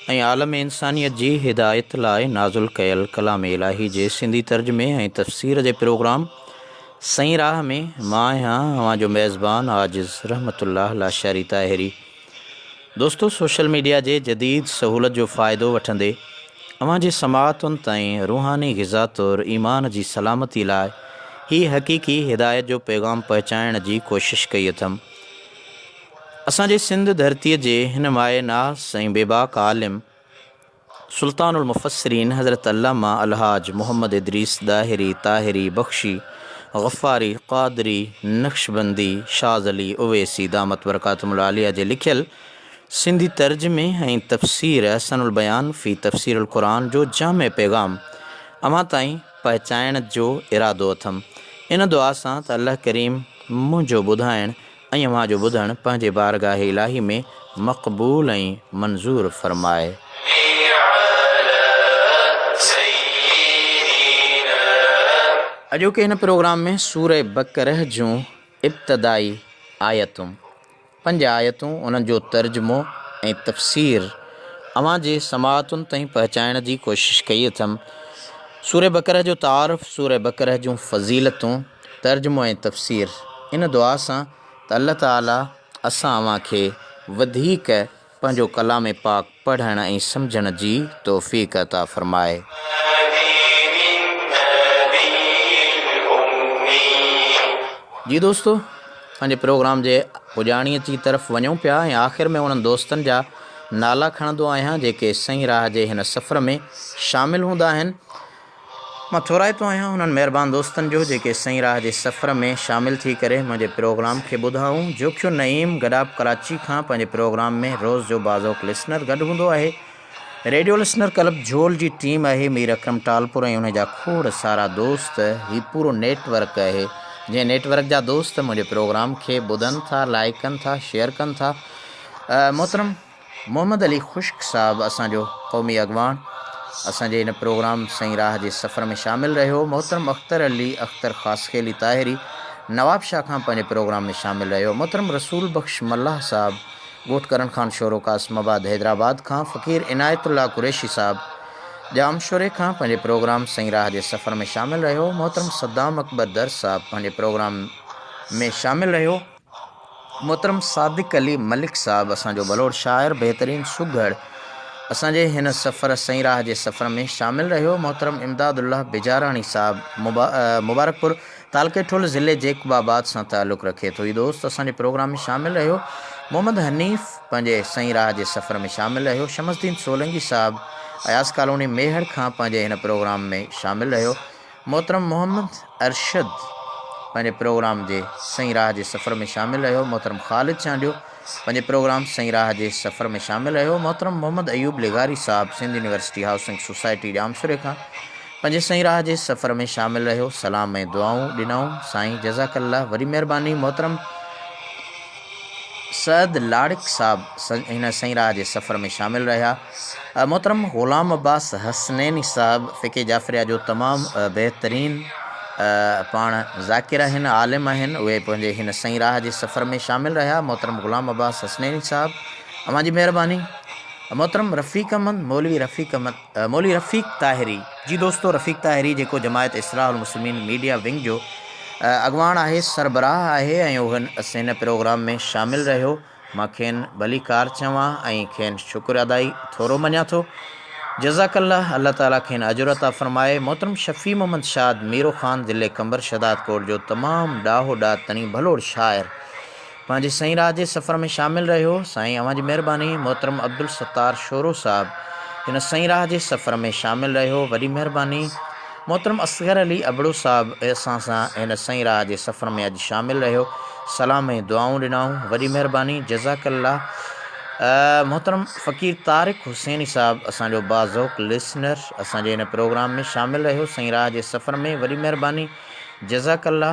ऐं आलम इंसानियत जी हिदायत लाइ नाज़ुल कयल कलाम इलाही जे सिंधी तर्जुमे ऐं तफ़सीर जे प्रोग्राम सही राह में मां आहियां अवां जो मेज़बान आजिज़ रहमतुल्लाह लाशारी ताहिरी। दोस्तो, सोशल मीडिया जे जदीद सहूलत जो फ़ाइदो वठंदे अवां जे समाअतुनि ताईं रूहानी ग़िज़ा तौरु ईमान जी सलामती लाइ ही हक़ीक़ी हिदायत जो पैगाम पहुचाइण जी कोशिश कई अथमि। असांजे सिंध धरतीअ जे हिन माए नाज़ ऐं बेबाक आलिम सुल्तानुल मुफ़स्सिरीन हज़रत अल्लामा अलहाज मोहम्मद इदरीस दाहिरी ताहिरी बख्शी गफ़ारी क़ादरी नक्शबंदी शाज़ली उवैसी दामत बरकातुहुल आलिया जे लिखियल सिंधी तर्जुमे ऐं तफ़सीर अहसनुल बयान फ़ी तफ़सीरुल क़ुरान जो जामे पैगाम अवां ताईं पहुचाइण जो इरादो अथमि। इन दुआ सां त अल्लाह करीम मुंहिंजो ॿुधाइण ऐं अवां जो ॿुधणु पंहिंजे बारगाह इलाही में मक़बूल ऐं मंज़ूर फ़रमाए। अॼोके हिन प्रोग्राम में सूरह बक़रह जूं इब्तिदाई आयतूं 5 आयतूं उन्हनि जो तर्जुमो ऐं तफ़सीर अवां जे समाअतुनि ताईं पहुचाइण जी कोशिश कई अथमि। सूरह बक़रह जो तारुफ़, सूरह बक़रह जूं फ़ज़ीलतूं, तर्जुमो ऐं तफ़सीर, इन दुआ सां त अल्लाह ताला असां अवां खे वधीक पंहिंजो कलाम पाक पढ़ण ऐं सम्झण जी तौफ़ीक़ अता फ़रमाए। जी दोस्तो, पंहिंजे प्रोग्राम जे पुॼाणीअ जी तरफ़ वञूं पिया ऐं आख़िर में उन्हनि दोस्तनि जा नाला खणंदो आहियां जेके सही राह जे हिन सफ़र में शामिलु हूंदा आहिनि। मां थोराईंदो आहियां उन्हनि महिरबानी दोस्तनि जो जेके सही राह जे सफ़र में शामिलु थी करे मुंहिंजे प्रोग्राम खे ॿुधाऊं। जोखियो नईम गडाब कराची खां पंहिंजे प्रोग्राम में रोज़ जो बाज़ोक लिसनर गॾु हूंदो आहे। रेडियो लिसनर क्लब झोल जी टीम आहे मीर अकरम टालपुर ऐं उनजा खोड़ सारा दोस्त। ही पूरो नेटवर्क आहे जंहिं नेटवर्क जा दोस्त मुंहिंजे प्रोग्राम खे ॿुधनि था, लाइक कनि था, शेयर कनि था। मोहतरम मोहम्मद अली ख़ुश्क साहब असांजो क़ौमी अॻवान असांजे हिन प्रोग्राम सही राह जे सफ़र में शामिलु रहियो। मोहतरम अख्तर अली अख्तर ख़ासखेली ताहिरी नवाब शाह खां पंहिंजे प्रोग्राम में शामिलु रहियो। मोहतरम रसूल बख़्श मल्लाह साहब ॻोठ करण खान शोरो कासमाबाद हैदराबाद खां। फ़क़ीर इनायतुल्लाह कुरैशी साहब जामशोरे खां पंहिंजे प्रोग्राम सही राह जे सफ़र में शामिलु रहियो। मोहतरम सद्दाम अकबर दर साहब पंहिंजे प्रोग्राम में शामिलु रहियो। मोहतरम सादिक अली मलिक साहब असांजो बलोड़ शाइर बहितरीन सुघड़ असांजे हिन सफ़र सही राह जे सफ़र में शामिलु रहियो। मोहतरम इमदादुल्लाह बिजाराणी साहब मुबारकपुर तालके ठुल ज़िले जेकबाबाद सां ताल्लुक़ु रखे थो। ही दोस्त असांजे प्रोग्राम में शामिलु रहियो। मोहम्मद हनीफ़ पंहिंजे सही राह जे सफ़र में शामिलु रहियो। शमसुद्दीन सोलंकी साहब अयास कॉलोनी मेहर खां पंहिंजे हिन प्रोग्राम में शामिलु रहियो। मोहतरम मोहम्मद अरशद पंहिंजे प्रोग्राम जे सही राह जे सफ़र में शामिलु रहियो। मोहतरम ख़ालिद चांडियो पंहिंजे प्रोग्राम सही राह जे सफ़र में शामिलु रहियो। मोहतरम मोहम्मद अयूब लिगारी साहब सिंध यूनिवर्सिटी हाउसिंग सोसाइटी जामशोरे खां पंहिंजे सही राह जे सफ़र में शामिलु रहियो। सलाम ऐं दुआऊं ॾिनऊं साईं जज़ाकल्ला, वरी महिरबानी। मोहतरम सद लाड़िक साहब हिन सही राह जे सफ़र में शामिलु रहिया। मोहतरम ग़ुलाम अब्बास हसनैनी साहब फ़िक़े जाफ़रिया जो तमामु बहितरीन पाण ज़ाकिर आहिनि, आलिम आहिनि, उहे पंहिंजे हिन सही राह जे सफ़र में शामिलु रहिया। मोहतरम ग़ुलाम अब्बास हसनैनी साहब अवां जी महिरबानी। मोहतरम रफ़ीक अहमद मौलवी रफ़ीक ताहिरी जी दोस्तो, रफ़ीक ताहिरी जेको जमायत इस्लाहुल मुस्लिमीन मीडिया विंग जो अॻवान आहे, सरबराह आहे ऐं उहो हिन प्रोग्राम में शामिलु रहियो। मां खेनि भली कार चवां ऐं खेनि शुक्र अदाई थोरो मञा थो। जज़ाकल्ला, अल्लाह ताला खेनि अजुर अता फ़रमाए। मोहतरम शफ़ी मोहम्मद शाद मीरो ख़ान ज़िले कंबर शदाद कोट जो तमामु ॾाहो ॾाह तनी भलोड़ शाइर पंहिंजे सही राह जे सफ़र में शामिलु रहियो। साईं अवां जी महिरबानी। मोहतरम अब्दुल सत्तार शोरो साहब हिन सही राह जे सफ़र में शामिलु रहियो, वॾी महिरबानी। मोहतरम असगर अली अबड़ो साहब असां सां हिन सही राह जे सफ़र में अॼु शामिलु रहियो। सलाम ऐं दुआऊं ॾिनऊं, वॾी महिरबानी, जज़ाकल्ला। मोहतरम फ़क़ीर तारिक हुसैनी साहब असांजो बाज़ोक लिसनर असांजे हिन प्रोग्राम में शामिलु रहियो सही राह जे सफ़र में, वॾी महिरबानी, जज़ाकल्ला।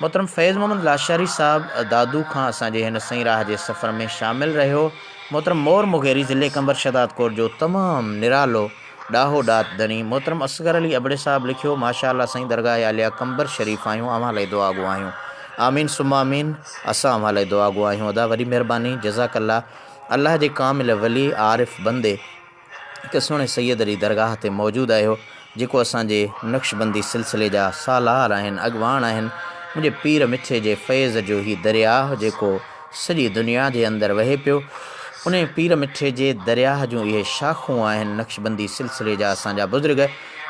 मोहतरम फैज़ मोहम्मद लाशारी साहब दादू खां असांजे हिन सही राह जे सफ़र में शामिलु रहियो। मोहतरम मोर मुगेरी ज़िले कंबर शदाद कोट जो तमामु निरालो ॾाहो ॾात धणी मोहतरम असगर अली अबड़े साहब लिखियो, माशा अल्लाह साईं दरगाह आलिया कंबर शरीफ़ आहियूं, अव्हां लाइ दुआ गो आहियूं। आमीन सुम्मा आमीन। असां वाले दुआ गुआ आहियूं। अदा वॾी महिरबानी जज़ाकल्ला। अल्लाह जे कामिल वली आरिफ़ बंदे हिकु सुहिणे सैयद जी दरगाह ते मौजूदु आहियो जेको असांजे नक्शबंदी सिलसिले जा सालार आहिनि, अॻवान आहिनि। मुंहिंजे पीर मिठे जे फैज़ जो ही दरियाह जेको सॼी दुनिया जे अंदरि वहे पियो, उन पीर मिठे जे दरियाह जूं इहे शाख़ूं आहिनि नक्शबंदी सिलसिले जा असांजा बुज़ुर्ग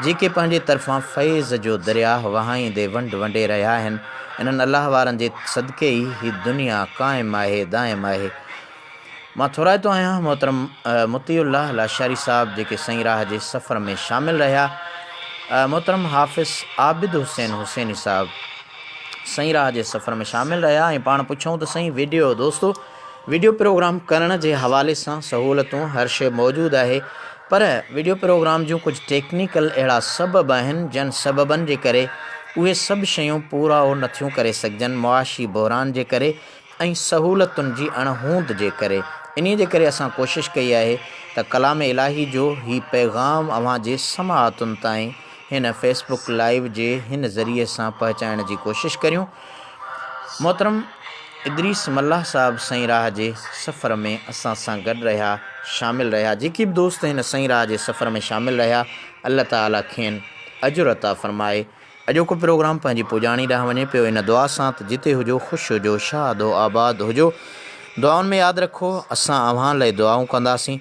जेके पंहिंजे तरफ़ां फैज़ जो दरियाह वहाईंदे वंड वंडे रहिया आहिनि। इन्हनि अलाह वारनि जे सदके ई ही दुनिया क़ाइमु आहे, दाइमु आहे। मां थोराइतो आहियां मोहतरम मुतीउल्लाह लाशारी साहब जेके सईं राह जे सफ़र में शामिल रहिया, मोहतरम हाफ़िज़ आबिद हुसैन हुसैनी साहब सईं राह जे सफ़र में शामिल रहिया। ऐं पाण पुछूं त सईं वीडियो प्रोग्राम करण जे हवाले सां सहूलतूं हर शइ मौजूदु आहे, पर वीडियो प्रोग्राम जूं कुझु टेक्निकल अहिड़ा सबब आहिनि जन सबबनि जे करे उहे सभु शयूं पूरा नथियूं करे सघजनि, मुआशी बहरान जे करे ऐं सहूलतुनि जी अणहूंद जे करे। इन जे करे असां कोशिशि कई आहे त कलाम इलाही जो ही पैगाम अव्हां जे समाअतुनि ताईं हिन फेसबुक लाइव जे हिन ज़रिए सां पहुचाइण जी कोशिशि करियूं। मोहतरम इदरीस मल्लाह साहब सईं राह जे सफ़र में असां सां गॾु रहिया, शामिल रहिया। जेके बि दोस्त हिन सईं राह जे सफ़र में शामिल रहिया, अल्लाह ताला खेनि अजुर अता फ़रमाए। अॼोको प्रोग्राम पंहिंजी पुॼाणी ॾांहुं वञे पियो इन दुआ सां त जिते हुजो ख़ुशि हुजो, शाद हो, आबाद हुजो। दुआउनि में यादि रखो असां अव्हां लाइ दुआऊं कंदासीं,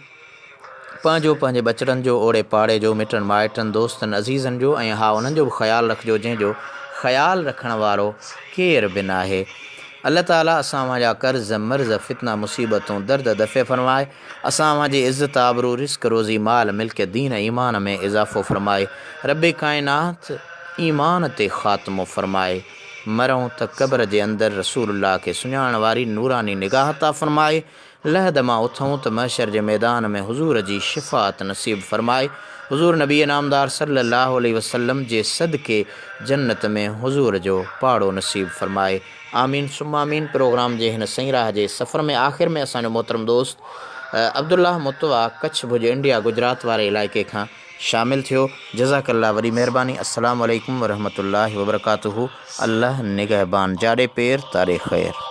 पंहिंजे बचड़नि जो, ओड़े पाड़े जो, मिटनि माइटनि, दोस्तनि अज़ीज़नि जो, ऐं हा उन्हनि जो बि ख़्यालु रखिजो जंहिंजो ख़्यालु रखण वारो केरु बि न आहे। अल्लाह ताला असां अव्हांजा कर्ज़ मर्ज़ फितना मुसीबतूं दर्द दफ़े फ़रमाए। असां अव्हांजी इज़्ज़त आबरू रिस्क रोज़ी माल मिल्क दीन ईमान में इज़ाफ़ो फ़रमाए। रब काइनात ईमान ते ख़ात्मो फ़रमाए। मरूं त क़ब्र जे अंदरि रसूलुल्लाह खे सुञाण वारी नूरानी निगाह ता फ़रमाए। लहद मां उथूं त महशर जे मैदान में हुज़ूर जी शिफ़ात नसीब फ़रमाए। हुज़ूर नबी नामदार सल्लल्लाहु अलैहि वसल्लम जे सदके जन्नत में हुज़ूर जो पाड़ो नसीब फ़रमाए। आमीन सुम्मा आमीन। प्रोग्राम जे हिन सईं राह जे सफ़र में आख़िर में असांजो मोहतरम दोस्त अब्दुल्लाह मुतवा कच्छ भुज इंडिया गुजरात वारे इलाइक़े खां शामिल थियो। जज़ाकल्ला, वॾी महिरबानी। अस्सलामु अलैकुम वरहमतुल्लाहि वबरकातुहू। अल्लाह निगहबान, जाड़े पेर तारे ख़ैर।